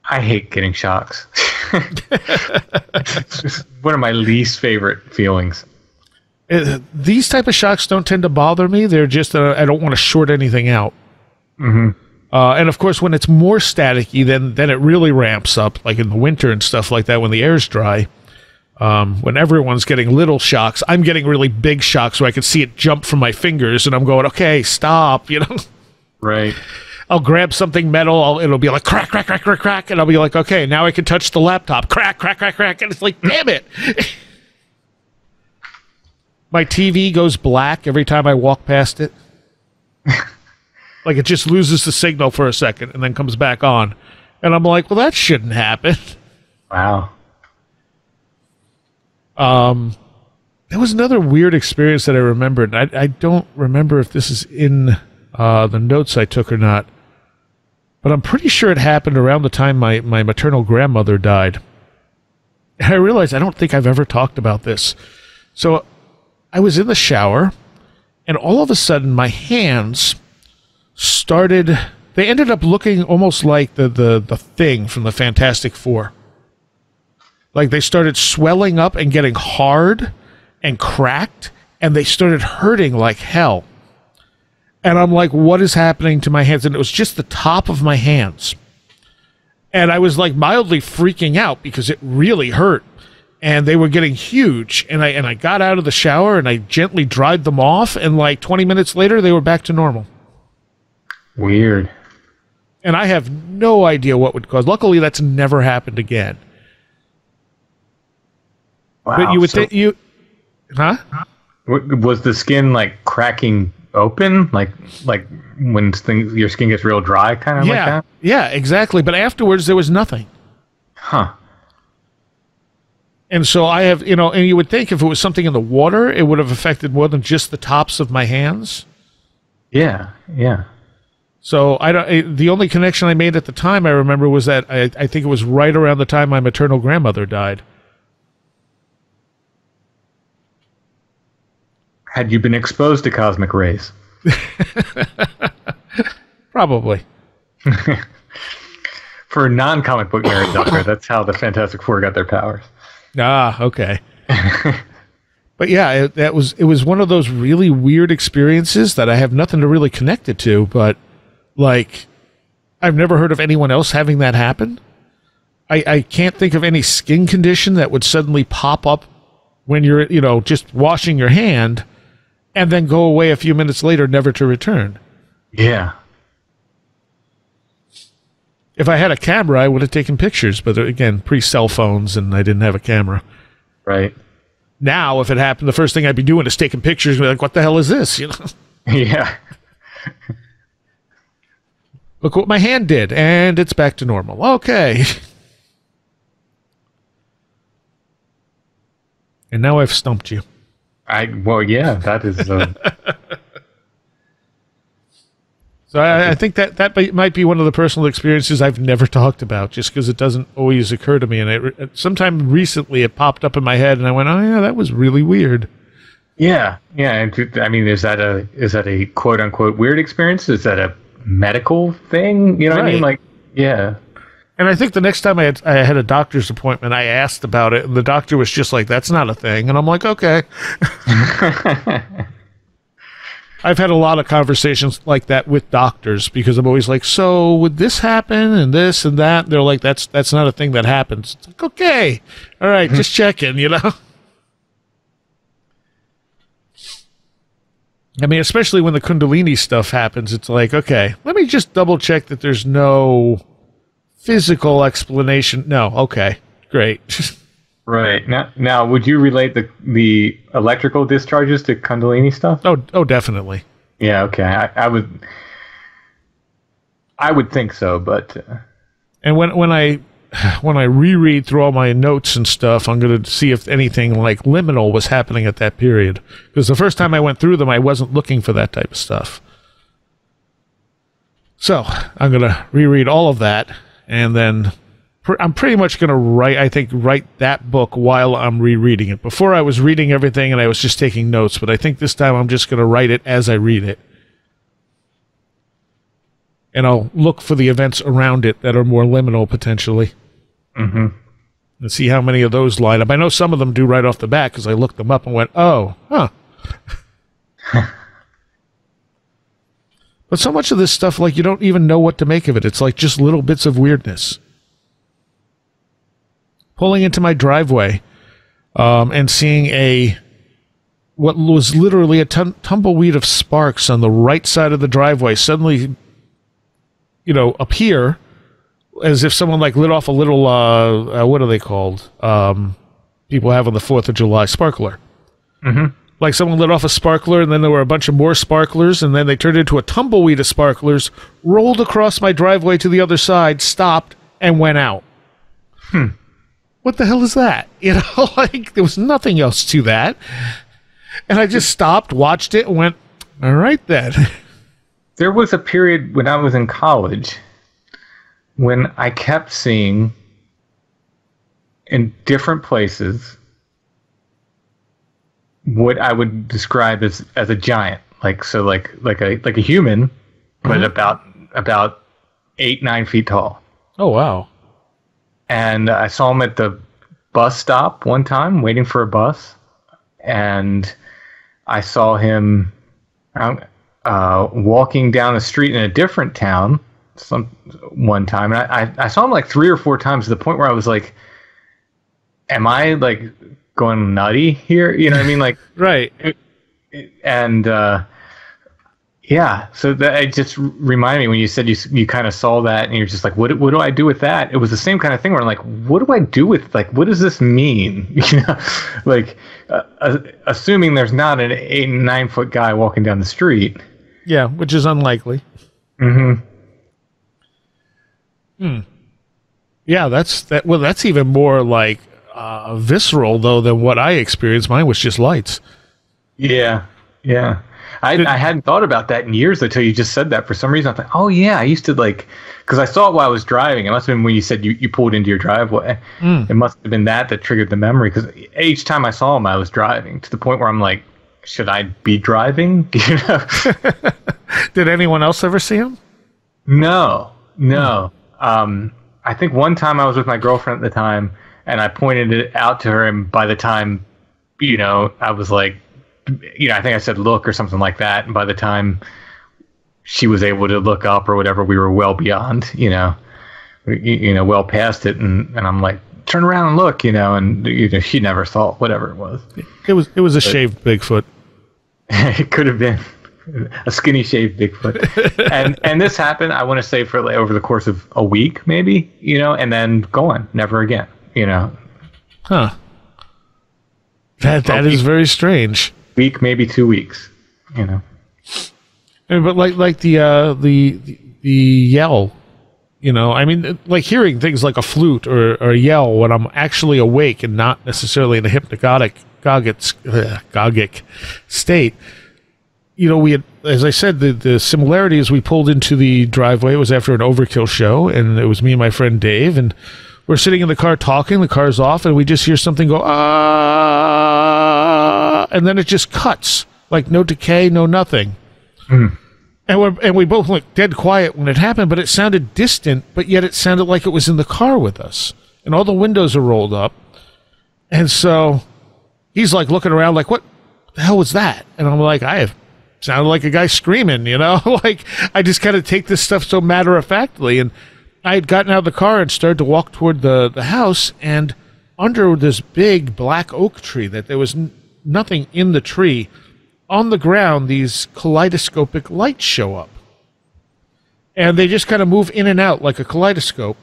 I hate getting shocks. It's just one of my least favorite feelings. These type of shocks don't tend to bother me. They're just I don't want to short anything out. Mm-hmm. And of course, when it's more staticky, then it really ramps up, like in the winter and stuff like that when the air's dry. When everyone's getting little shocks, I'm getting really big shocks where I can see it jump from my fingers, and I'm going, okay, stop, you know? Right. I'll grab something metal, it'll be like crack, crack, crack, crack, crack, and I'll be like, okay, now I can touch the laptop. Crack, crack, crack, crack, and it's like, damn it! My TV goes black every time I walk past it. Like, it just loses the signal for a second and then comes back on. And I'm like, well, that shouldn't happen. Wow. There was another weird experience that I remembered. I don't remember if this is in the notes I took or not. But I'm pretty sure it happened around the time my maternal grandmother died. And I realized I don't think I've ever talked about this. So I was in the shower, and all of a sudden my hands started... They ended up looking almost like the Thing from the Fantastic Four. Like, they started swelling up and getting hard and cracked, and they started hurting like hell. And I'm like, what is happening to my hands? And it was just the top of my hands. And I was like mildly freaking out because it really hurt. And they were getting huge. And I got out of the shower and I gently dried them off. And like 20 minutes later, they were back to normal. Weird. And I have no idea what would cause. Luckily, that's never happened again. Wow. But you would think you... Huh? Was the skin like cracking open, like when your skin gets real dry, kind of like that? Yeah, exactly. But afterwards, there was nothing. Huh. And so I have, and you would think if it was something in the water, it would have affected more than just the tops of my hands. Yeah, yeah. So the only connection I made at the time I remember was that I think it was right around the time my maternal grandmother died. Had you been exposed to cosmic rays? Probably. For non-comic book nerds out there, that's how the Fantastic Four got their powers. Ah, okay. But yeah, it was one of those really weird experiences that I have nothing to really connect it to, but like I've never heard of anyone else having that happen. I can't think of any skin condition that would suddenly pop up when you're, just washing your hand and then go away a few minutes later, never to return. Yeah. If I had a camera, I would have taken pictures, but again, pre-cell phones, and I didn't have a camera. Right. Now, if it happened, the first thing I'd be doing is taking pictures and be like, what the hell is this? Yeah. Look what my hand did, and it's back to normal. Okay. And now I've stumped you. Well, yeah, that is... So I think that might be one of the personal experiences I've never talked about, just because it doesn't always occur to me. And sometime recently it popped up in my head, and I went, "Oh yeah, that was really weird." Yeah. I mean, is that a quote unquote weird experience? Is that a medical thing? You know what I mean? Like, yeah. And I think the next time I had a doctor's appointment, I asked about it, and the doctor was just like, "That's not a thing," and I'm like, "Okay." I've had a lot of conversations like that with doctors because I'm always like, so would this happen and this and that? And they're like, that's not a thing that happens. It's like, okay. All right. Just checking, I mean, especially when the Kundalini stuff happens, it's like, okay, let me just double check that there's no physical explanation. No. Okay, great. Right. Now, would you relate the electrical discharges to Kundalini stuff? Oh, definitely. Yeah. Okay. I would think so, but. And when I reread through all my notes and stuff, I'm going to see if anything like liminal was happening at that period. Because the first time I went through them, I wasn't looking for that type of stuff. So I'm going to reread all of that, and then I'm pretty much going to write that book while I'm rereading it. Before I was reading everything and I was just taking notes, but I think this time I'm just going to write it as I read it. And I'll look for the events around it that are more liminal, potentially. Mm-hmm. And see how many of those line up. I know some of them do right off the bat because I looked them up and went, oh, huh. But so much of this stuff, like, you don't even know what to make of it. It's like just little bits of weirdness. Pulling into my driveway and seeing what was literally a tumbleweed of sparks on the right side of the driveway suddenly, appear as if someone like lit off a little, what are they called? People have on the 4th of July, sparkler. Mm-hmm. Like someone lit off a sparkler, and then there were a bunch of more sparklers, and then they turned into a tumbleweed of sparklers, rolled across my driveway to the other side, stopped, and went out. What the hell is that? Like, there was nothing else to that. And I just stopped, watched it, and went, all right then. There was a period when I was in college when I kept seeing in different places what I would describe as a giant. Like a human, but about 8-9 feet tall. Oh, wow. And I saw him at the bus stop one time, waiting for a bus. And I saw him walking down the street in a different town one time. And I saw him like 3 or 4 times to the point where I was like, am I like going nutty here? You know what I mean? Like, right. Yeah, so that it just reminded me when you said you kind of saw that and you're just like, what do I do with that? It was the same kind of thing where I'm like, what do I do with, like, what does this mean? Like, assuming there's not an 8-9 foot guy walking down the street. Yeah, which is unlikely. Mm-hmm. Yeah, that's even more like visceral though than what I experienced. Mine was just lights. Yeah. I hadn't thought about that in years until you just said that. For some reason, I thought, oh yeah, I used to because I saw it while I was driving. It must have been when you said you pulled into your driveway. It must have been that triggered the memory, because each time I saw him, I was driving to the point where I'm like, should I be driving? You know? Did anyone else ever see him? No. I think one time I was with my girlfriend at the time, and I pointed it out to her, and by the time, I was like, I think I said look or something like that, and by the time she was able to look up or whatever, we were well beyond, well past it, and I'm like, turn around and look, and she never saw whatever it was. It was a shaved Bigfoot. It could have been a skinny shaved Bigfoot. and this happened, I want to say, for over the course of a week, maybe, and then gone, never again, Huh. That is very strange. Week, maybe 2 weeks, But like the yell, I mean, like hearing things like a flute or a yell when I'm actually awake and not necessarily in a hypnagogic state. We had, as I said, the similarity is we pulled into the driveway. It was after an Overkill show, and it was me and my friend Dave, and we're sitting in the car talking. The car's off, and we just hear something go, ah, and then it just cuts, like no decay, no nothing. Mm. And we both looked dead quiet when it happened, but it sounded distant, but yet it sounded like it was in the car with us. And all the windows are rolled up. And so he's like looking around like, what the hell was that? And I'm like, sounded like a guy screaming, like I just kind of take this stuff so matter-of-factly. And I had gotten out of the car and started to walk toward the house, and under this big black oak tree that there was nothing in the tree, on the ground, these kaleidoscopic lights show up. And they just kind of move in and out like a kaleidoscope,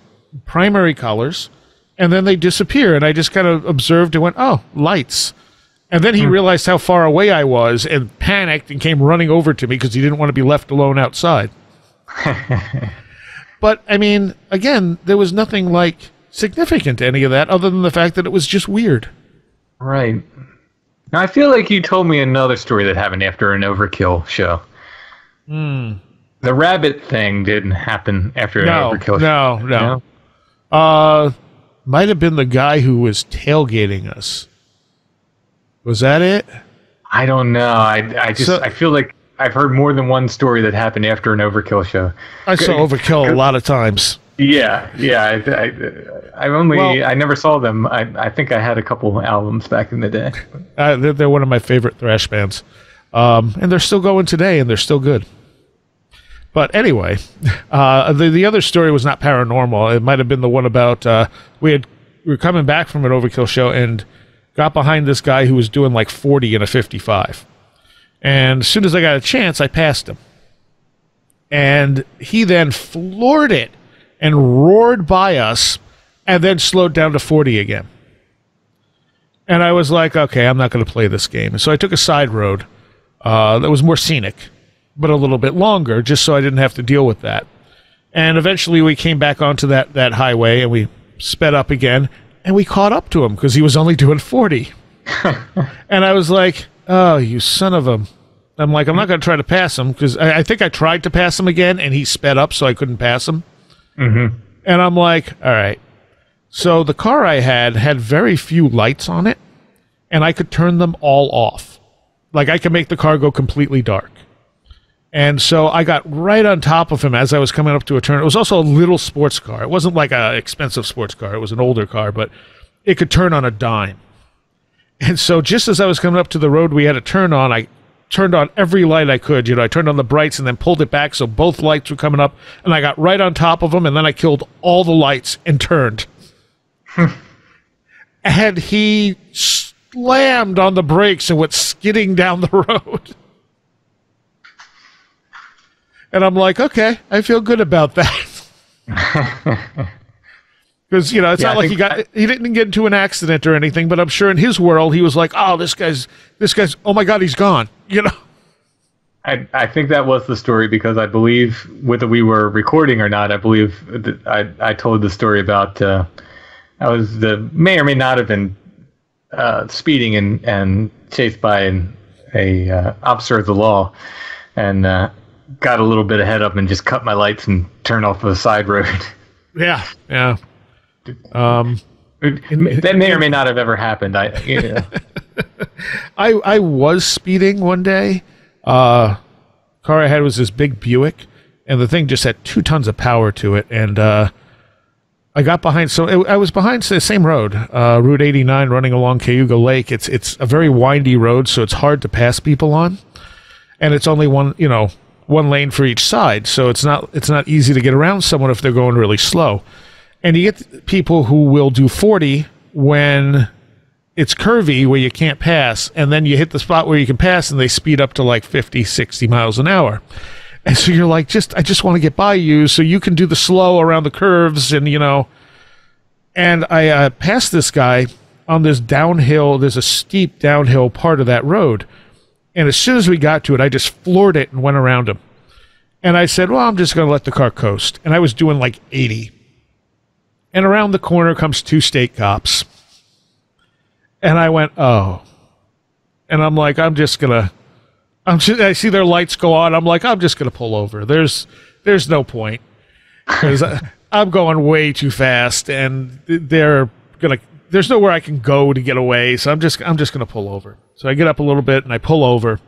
primary colors, and then they disappear. And I just kind of observed and went, oh, lights. And then he realized how far away I was and panicked and came running over to me because he didn't want to be left alone outside. But, I mean, again, there was nothing like significant to any of that other than the fact that it was just weird. Right. Now, I feel like you told me another story that happened after an Overkill show. The rabbit thing didn't happen after an Overkill show. No. Might have been the guy who was tailgating us. Was that it? I don't know. I feel like I've heard more than one story that happened after an Overkill show. I saw Overkill a lot of times. Yeah. I never saw them. I think I had a couple albums back in the day. They're one of my favorite thrash bands, and they're still going today, and they're still good. But anyway, the other story was not paranormal. It might have been the one about we were coming back from an Overkill show and got behind this guy who was doing like 40 in a 55, and as soon as I got a chance, I passed him, and he then floored it and roared by us, and then slowed down to 40 again. And I was like, okay, I'm not going to play this game. And so I took a side road that was more scenic, but a little bit longer, just so I didn't have to deal with that. And eventually we came back onto that highway, and we sped up again, and we caught up to him because he was only doing 40. And I was like, oh, you son of a... I'm like, I'm not going to try to pass him, because I think I tried to pass him again, and he sped up, so I couldn't pass him. Mm-hmm. And I'm like, all right. So the car I had very few lights on it, and I could turn them all off. Like, I could make the car go completely dark. And so I got right on top of him as I was coming up to a turn. It was also a little sports car. It wasn't like an expensive sports car. It was an older car, but it could turn on a dime. And so just as I was coming up to the road we had to turn on, I turned on every light I could. I turned on the brights and then pulled it back so both lights were coming up, and I got right on top of him, and then I killed all the lights and turned. And he slammed on the brakes and went skidding down the road. And I'm like, okay, I feel good about that. Because, it's not like he didn't get into an accident or anything, but I'm sure in his world he was like, oh, this guy's, oh my God, he's gone, I think that was the story, because I believe, whether we were recording or not, I believe that I told the story about I was may or may not have been speeding and chased by a officer of the law, and got a little bit ahead of him and just cut my lights and turned off the side road. Yeah. That may or may not have ever happened. I was speeding one day. Car I had was this big Buick, and the thing just had 2 tons of power to it. And I got behind. So I was behind the same road, Route 89, running along Cayuga Lake. It's a very windy road, so it's hard to pass people on, and it's only one lane for each side. So it's not easy to get around someone if they're going really slow. And you get people who will do 40 when it's curvy where you can't pass, and then you hit the spot where you can pass and they speed up to like 50, 60 miles an hour. And so you're like, I just want to get by you so you can do the slow around the curves. And, and I passed this guy on this downhill. There's a steep downhill part of that road. And as soon as we got to it, I just floored it and went around him. And I said, well, I'm just going to let the car coast. And I was doing like 80. And around the corner comes 2 state cops. And I went, oh. And I'm like, I see their lights go on. I'm like, I'm just going to pull over. There's no point. Because I'm going way too fast. And there's nowhere I can go to get away. So I'm just going to pull over. So I get up a little bit and I pull over.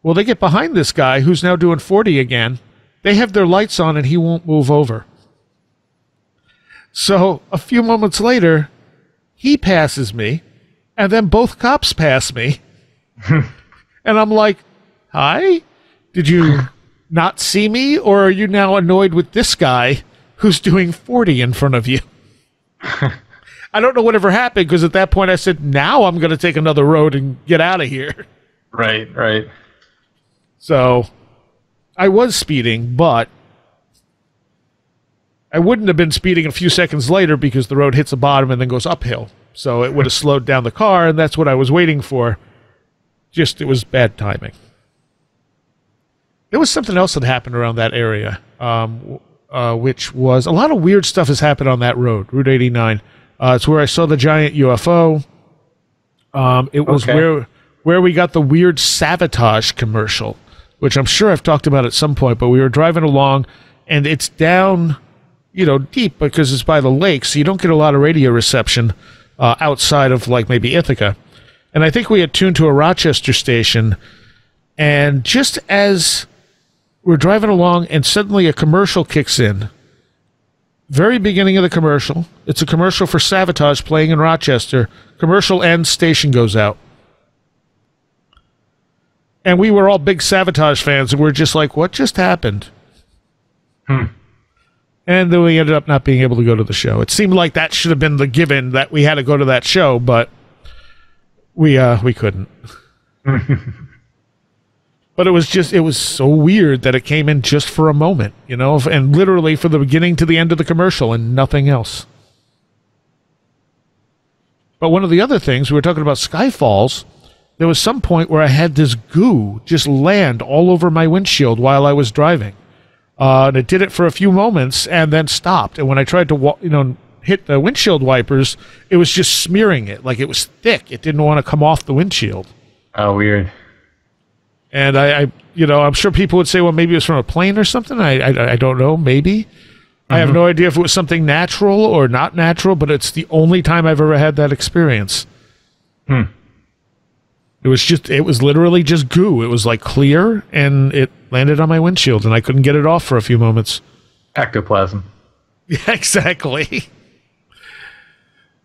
Well, they get behind this guy who's now doing 40 again. They have their lights on and he won't move over. So a few moments later, he passes me, and then both cops pass me. And I'm like, hi? Did you not see me, or are you now annoyed with this guy who's doing 40 in front of you? I don't know whatever happened, because at that point I said, now I'm going to take another road and get out of here. Right. So I was speeding, but I wouldn't have been speeding a few seconds later because the road hits the bottom and then goes uphill. So it would have slowed down the car, and that's what I was waiting for. Just, it was bad timing. There was something else that happened around that area, which was a lot of weird stuff has happened on that road, Route 89. It's where I saw the giant UFO. It was where we got the weird Savatage commercial, which I'm sure I've talked about at some point, but we were driving along, and it's down deep because it's by the lake, so you don't get a lot of radio reception outside of like maybe Ithaca. And I think we had tuned to a Rochester station, and just as we're driving along and suddenly a commercial kicks in, very beginning of the commercial, it's a commercial for Savatage playing in Rochester, commercial ends, station goes out. And we were all big Savatage fans, and we're just like, what just happened? And then we ended up not being able to go to the show. It seemed like that should have been the given that we had to go to that show, but we couldn't. But it was so weird that it came in just for a moment, and literally for the beginning to the end of the commercial and nothing else. But one of the other things, we were talking about Skyfalls, there was some point where I had this goo just land all over my windshield while I was driving. And it did it for a few moments and then stopped. And when I tried to, hit the windshield wipers, it was just smearing it. Like it was thick. It didn't want to come off the windshield. Oh, weird. And I'm sure people would say, well, maybe it was from a plane or something. I don't know. Maybe. Mm-hmm. I have no idea if it was something natural or not natural, but it's the only time I've ever had that experience. It was literally just goo. It was like clear, and it landed on my windshield, and I couldn't get it off for a few moments. Ectoplasm. Yeah, exactly.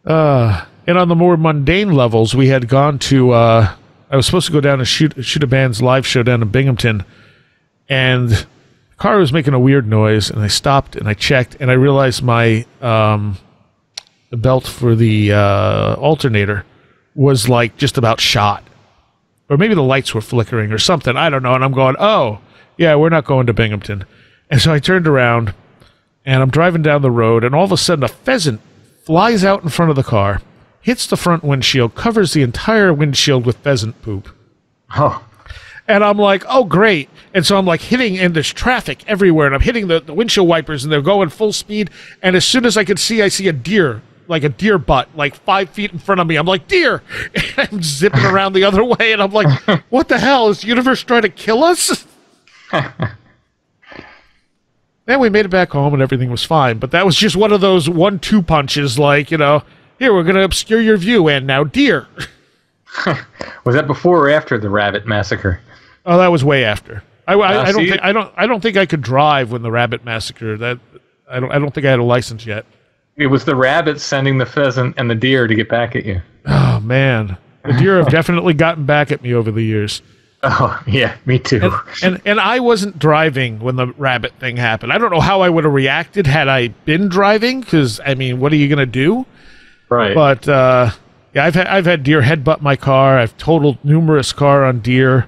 And on the more mundane levels, we had gone to, I was supposed to go down and shoot a band's live show down in Binghamton, and the car was making a weird noise, and I stopped, and I checked, and I realized my the belt for the alternator was like just about shot. Or maybe the lights were flickering or something. I don't know. And I'm going, oh, yeah, we're not going to Binghamton. And so I turned around, and I'm driving down the road, and all of a sudden a pheasant flies out in front of the car, hits the front windshield, covers the entire windshield with pheasant poop. Oh. And I'm like, oh, great. And so I'm like hitting, and there's traffic everywhere, and I'm hitting the windshield wipers, and they're going full speed. And as soon as I see a deer, like a deer butt, like 5 feet in front of me. I'm like, deer! And I'm zipping around the other way, and I'm like, what the hell? Is the universe trying to kill us? Then we made it back home, and everything was fine. But that was just one of those 1-2 punches, like, here, we're going to obscure your view, and now deer. Was that before or after the rabbit massacre? Oh, that was way after. I don't think I could drive when the rabbit massacre. I don't think I had a license yet. It was the rabbits sending the pheasant and the deer to get back at you. Oh man, the deer have definitely gotten back at me over the years. Oh yeah, me too. And I wasn't driving when the rabbit thing happened. I don't know how I would have reacted had I been driving, because I mean, what are you gonna do? Right. But yeah, I've had deer headbutt my car. I've totaled numerous car on deer.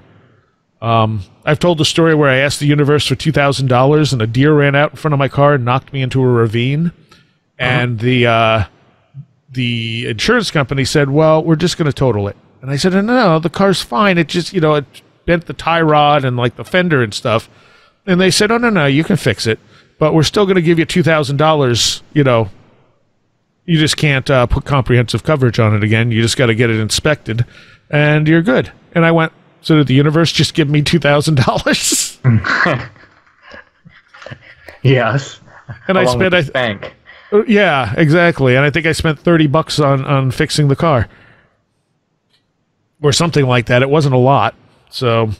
I've told the story where I asked the universe for $2,000 and a deer ran out in front of my car and knocked me into a ravine. And the insurance company said, well, we're just going to total it. And I said, no, the car's fine. It just, it bent the tie rod and like the fender and stuff. And they said, oh, no, you can fix it. But we're still going to give you $2,000, You just can't put comprehensive coverage on it again. You just got to get it inspected and you're good. And I went, so did the universe just give me $2,000? Yes. And Along with the bank. Yeah, exactly. And I think I spent $30 on fixing the car. Or something like that. It wasn't a lot. So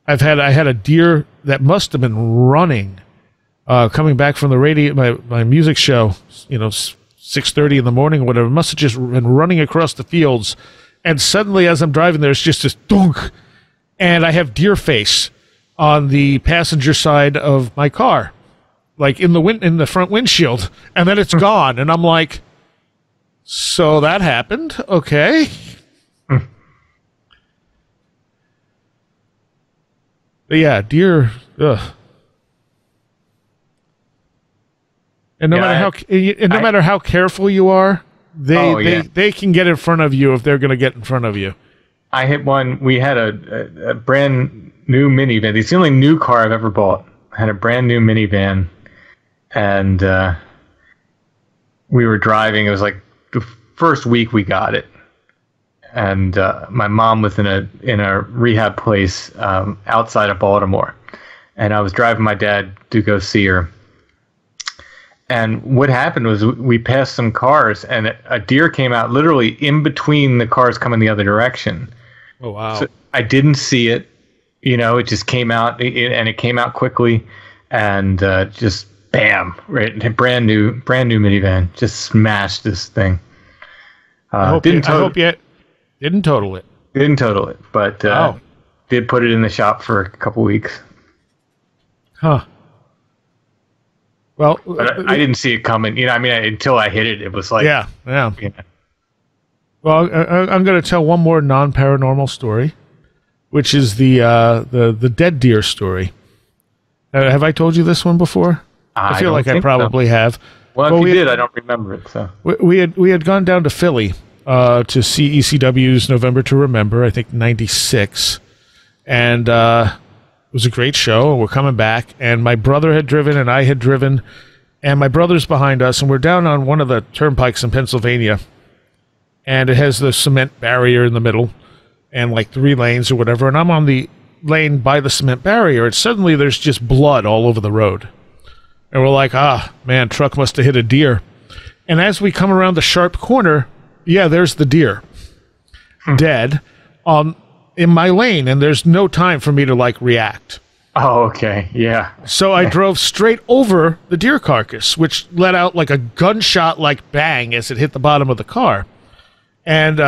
I had a deer that must have been running, coming back from the radio, my music show, 6:30 in the morning or whatever. It must have just been running across the fields. And suddenly, as I'm driving there, it's just this dunk. And I have deer face on the passenger side of my car, like in the front windshield. And then it's gone. And I'm like, so that happened? Okay. But yeah, deer. Ugh. And no matter how careful you are, they can get in front of you if they're going to get in front of you. I hit one. We had a brand new minivan. It's the only new car I've ever bought. I had a brand new minivan, and we were driving. It was like the first week we got it, and my mom was in a rehab place outside of Baltimore, and I was driving my dad to go see her. And what happened was we passed some cars, and a deer came out literally in between the cars coming the other direction. Oh, wow. So I didn't see it. It just came out, and it came out quickly, and just bam, right, brand new minivan, just smashed this thing. I hope you didn't total it. Didn't total it, but did put it in the shop for a couple weeks. Huh. Well, but I didn't see it coming. Until I hit it, it was like, yeah. Well, I'm going to tell one more non-paranormal story, which is the dead deer story. Have I told you this one before? I feel like I probably have. Well, if you did, I don't remember it. So we had gone down to Philly to see ECW's November to Remember, I think 96, and it was a great show, and we're coming back, and my brother had driven, and I had driven, and my brother's behind us, and we're down on one of the turnpikes in Pennsylvania, and it has the cement barrier in the middle, and like 3 lanes or whatever, and I'm on the lane by the cement barrier, and suddenly there's just blood all over the road. And we're like, man, truck must have hit a deer. And as we come around the sharp corner, yeah, there's the deer, dead, in my lane, and there's no time for me to react. Oh, okay, yeah. So I drove straight over the deer carcass, which let out like a gunshot bang as it hit the bottom of the car. And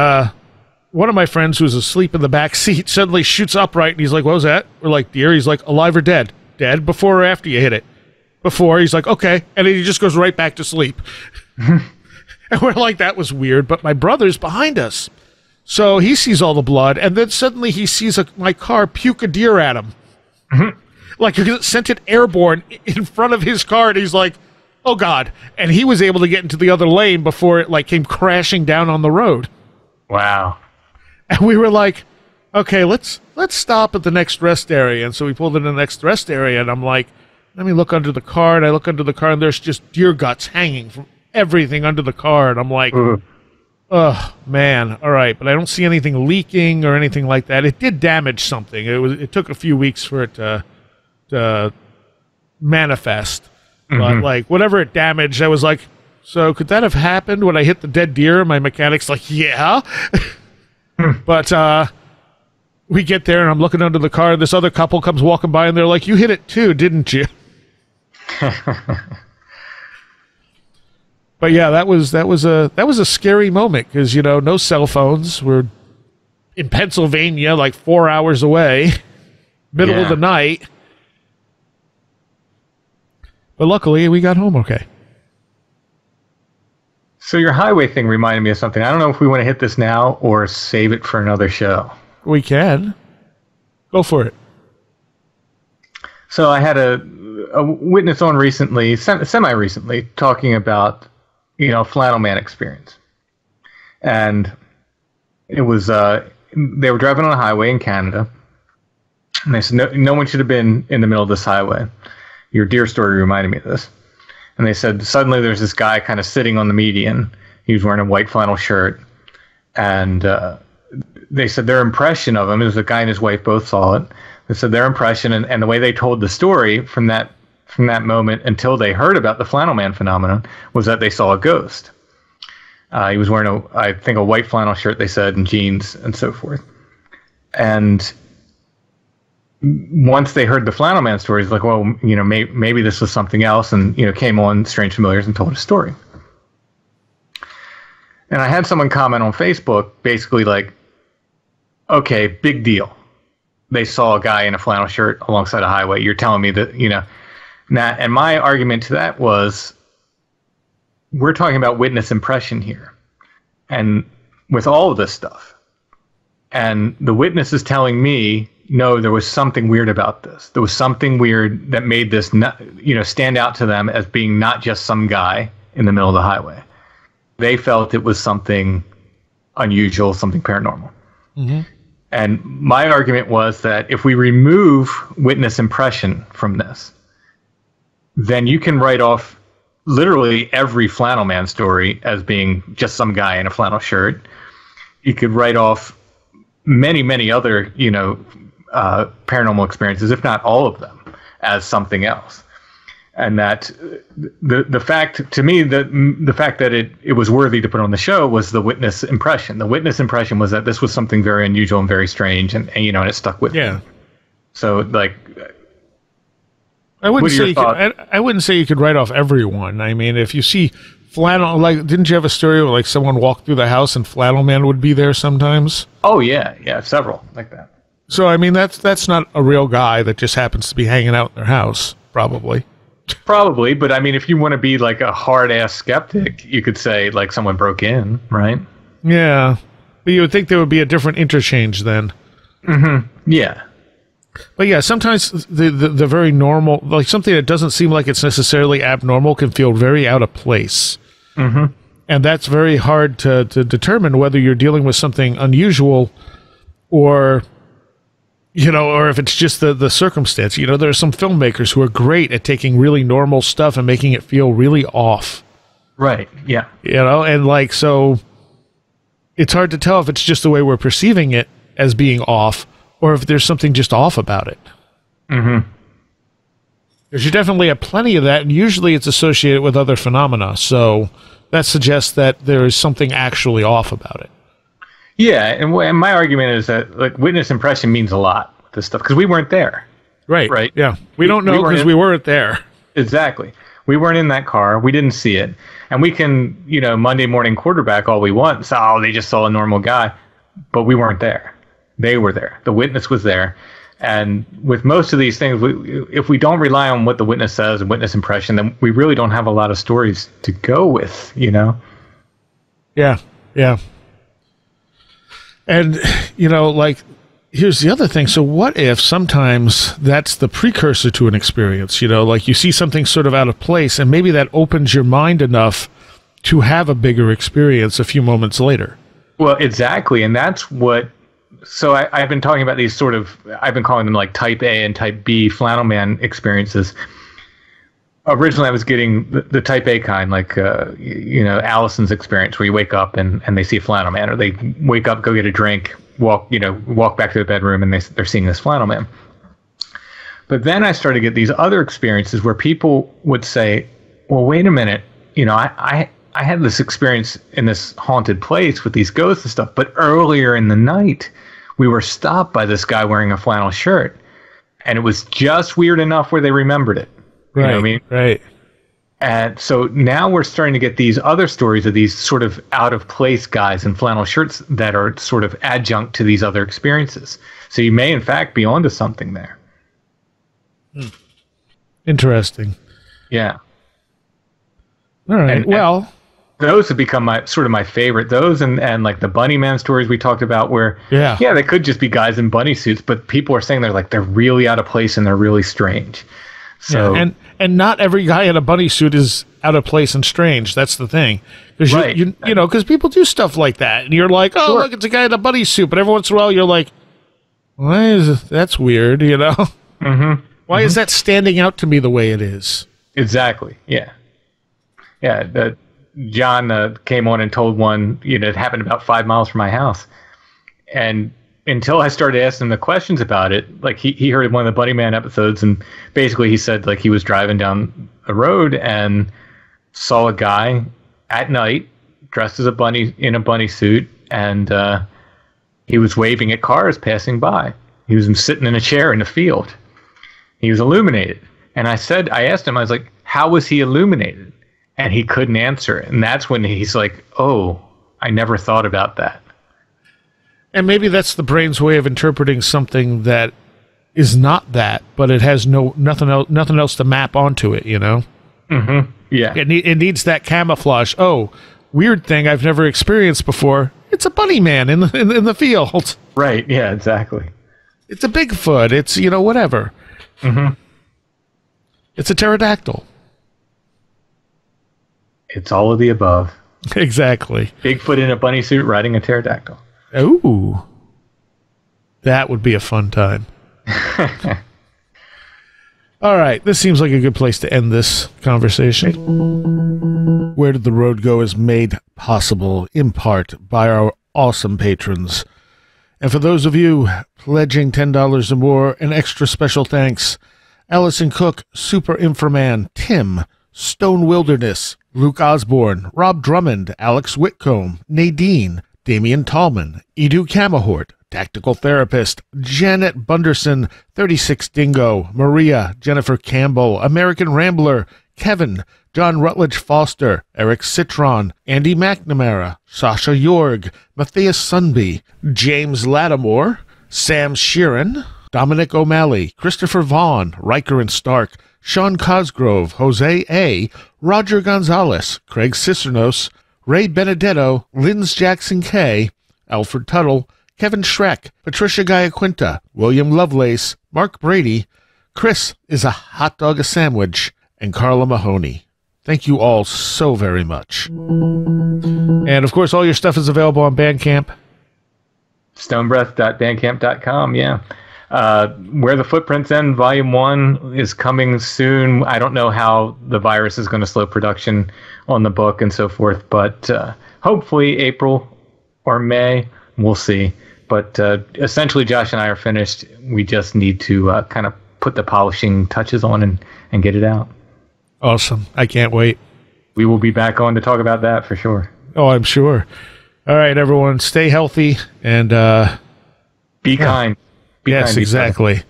one of my friends who was asleep in the back seat suddenly shoots upright, and he's like, what was that? We're like, deer? He's like, alive or dead? Dead? Before or after you hit it? Before. He's like, okay. And then he just goes right back to sleep. And we're like, that was weird, but my brother's behind us. So he sees all the blood, and then suddenly he sees my car puke a deer at him. Like it sent it airborne in front of his car, and he's like, oh, God. And he was able to get into the other lane before it came crashing down on the road. Wow. And we were like, okay, let's stop at the next rest area. And so we pulled in the next rest area, and I'm like, let me look under the car, and I look under the car, and there's just deer guts hanging from everything under the car, and I'm like... Oh, man. All right. But I don't see anything leaking or anything like that. It did damage something. It took a few weeks for it to manifest. But whatever it damaged, I was like, so could that have happened when I hit the dead deer? My mechanic's like, yeah. But we get there, and I'm looking under the car, and this other couple comes walking by, and they're like, "You hit it too, didn't you?" But yeah, that was a scary moment because, you know, no cell phones. We're in Pennsylvania, like 4 hours away, middle of the night. But luckily, we got home okay. So your highway thing reminded me of something. I don't know if we want to hit this now or save it for another show. We can. Go for it. So I had a witness on recently, semi-recently, talking about, you know, Flannel Man experience. And it was, they were driving on a highway in Canada. And they said, no one should have been in the middle of this highway. Your deer story reminded me of this. And they said, suddenly there's this guy kind of sitting on the median. He was wearing a white flannel shirt. And they said their impression of him, it was a guy and his wife both saw it. They said their impression and the way they told the story from that moment until they heard about the Flannel Man phenomenon was that they saw a ghost. He was wearing I think a white flannel shirt, they said, and jeans and so forth. And once they heard the Flannel Man story, it's like, well, you know, maybe this was something else, and, you know, came on Strange Familiars and told a story. And I had someone comment on Facebook, basically like, okay, big deal. They saw a guy in a flannel shirt alongside a highway. You're telling me that, you know, and my argument to that was, we're talking about witness impression here. And with all of this stuff, and the witness is telling me, no, there was something weird about this. There was something weird that made this, you know, stand out to them as being not just some guy in the middle of the highway. They felt it was something unusual, something paranormal. Mm-hmm. And my argument was that if we remove witness impression from this, then you can write off literally every Flannel Man story as being just some guy in a flannel shirt. You could write off many, many other, you know, paranormal experiences, if not all of them, as something else. And that the fact, to me, the fact that it was worthy to put on the show was the witness impression. The witness impression was that this was something very unusual and very strange, and you know, and it stuck with me. So, like, I wouldn't say you could write off everyone. I mean, if you see Flannel, like, didn't you have a story where, like, someone walked through the house and Flannel Man would be there sometimes? Oh yeah, several like that. So I mean, that's not a real guy that just happens to be hanging out in their house, probably. Probably, but I mean, if you want to be like a hard-ass skeptic, you could say like someone broke in, right? Yeah, but you would think there would be a different interchange then. Mm-hmm. Yeah. But yeah, sometimes the very normal, like something that doesn't seem like it's necessarily abnormal, can feel very out of place. Mm-hmm. And that's very hard to determine whether you're dealing with something unusual or, you know, or if it's just the circumstance. You know, there are some filmmakers who are great at taking really normal stuff and making it feel really off. Right, yeah. You know, and like, so it's hard to tell if it's just the way we're perceiving it as being off or if there's something just off about it. Mm-hmm. Because you definitely have plenty of that, and usually it's associated with other phenomena. So that suggests that there is something actually off about it. Yeah, and my argument is that like witness impression means a lot with this stuff because we weren't there. Right. Yeah, we don't know because we weren't there. Exactly. We weren't in that car. We didn't see it, and we can, you know, Monday morning quarterback all we want and say, oh, they just saw a normal guy, but we weren't there. They were there. The witness was there. And with most of these things, if we don't rely on what the witness says and witness impression, then we really don't have a lot of stories to go with, you know? Yeah. And, you know, like, here's the other thing. So what if sometimes that's the precursor to an experience, you know, like you see something sort of out of place and maybe that opens your mind enough to have a bigger experience a few moments later. Well, exactly. And that's what... So I've been talking about these sort of, I've been calling them like type A and type B Flannel Man experiences. Originally, I was getting the type A kind, like, you know, Allison's experience where you wake up and they see a Flannel Man, or they wake up, go get a drink, walk back to the bedroom and they're seeing this Flannel Man. But then I started to get these other experiences where people would say, well, wait a minute, you know, I had this experience in this haunted place with these ghosts and stuff. But earlier in the night, we were stopped by this guy wearing a flannel shirt. And it was just weird enough where they remembered it. You know what I mean? Right. And so now we're starting to get these other stories of these sort of out-of-place guys in flannel shirts that are sort of adjunct to these other experiences. So you may, in fact, be onto something there. Interesting. Yeah. All right. And those have become my favorite. Those and like the Bunny Man stories we talked about, where they could just be guys in bunny suits, but people are saying they're really out of place and they're really strange. So and not every guy in a bunny suit is out of place and strange. That's the thing, because because people do stuff like that, and you're like, oh, look, it's a guy in a bunny suit, but every once in a while you're like, that's weird, you know? Mm-hmm. Why is that standing out to me the way it is? Exactly. Yeah. Yeah. John came on and told one, it happened about 5 miles from my house. And until I started asking him the questions about it, like he heard one of the Bunny Man episodes, and basically he said like he was driving down a road and saw a guy at night dressed as a bunny in a bunny suit, and he was waving at cars passing by. He was sitting in a chair in a field. He was illuminated. And I asked him, I was like, how was he illuminated? And he couldn't answer it. And that's when he's like, oh, I never thought about that. And maybe that's the brain's way of interpreting something that is not that, but it has nothing else to map onto it, you know? Mm-hmm. Yeah. It needs that camouflage. Oh, weird thing I've never experienced before. It's a bunny man in the field. Right. Yeah, exactly. It's a Bigfoot. It's, whatever. Mm-hmm. It's a pterodactyl. It's all of the above. Exactly. Bigfoot in a bunny suit riding a pterodactyl. Ooh. That would be a fun time. All right. This seems like a good place to end this conversation. Where Did the Road Go is made possible in part by our awesome patrons. And for those of you pledging $10 or more, an extra special thanks. Allison Cook, Super Inframan, Tim, Stone Wilderness, Luke Osborne, Rob Drummond, Alex Whitcomb, Nadine, Damian Tallman, Edu Camahort, Tactical Therapist, Janet Bunderson, 36 Dingo, Maria, Jennifer Campbell, American Rambler, Kevin, John Rutledge Foster, Eric Citron, Andy McNamara, Sasha Jorg, Matthias Sunby, James Lattimore, Sam Sheeran, Dominic O'Malley, Christopher Vaughn, Riker and Stark, Sean Cosgrove, Jose A., Roger Gonzalez, Craig Cicernos, Ray Benedetto, Linz Jackson K., Alfred Tuttle, Kevin Schreck, Patricia Giaquinta, William Lovelace, Mark Brady, Chris is a hot dog a sandwich, and Carla Mahoney. Thank you all so very much. And, of course, all your stuff is available on Bandcamp. Stonebreath.bandcamp.com, yeah. Where the Footprints End, Volume 1 is coming soon. I don't know how the virus is going to slow production on the book and so forth, but hopefully April or May, we'll see. But essentially, Josh and I are finished. We just need to kind of put the polishing touches on and get it out. Awesome. I can't wait. We will be back on to talk about that for sure. Oh, I'm sure. All right, everyone, stay healthy and be kind. Yes, exactly.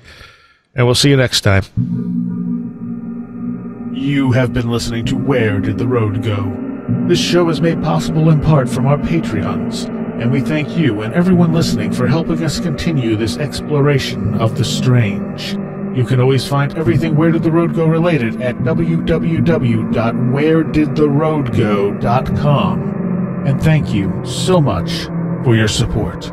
And we'll see you next time. You have been listening to Where Did the Road Go? This show is made possible in part from our Patreons, and we thank you and everyone listening for helping us continue this exploration of the strange. You can always find everything Where Did the Road Go related at www.wheredidtheroadgo.com. And thank you so much for your support.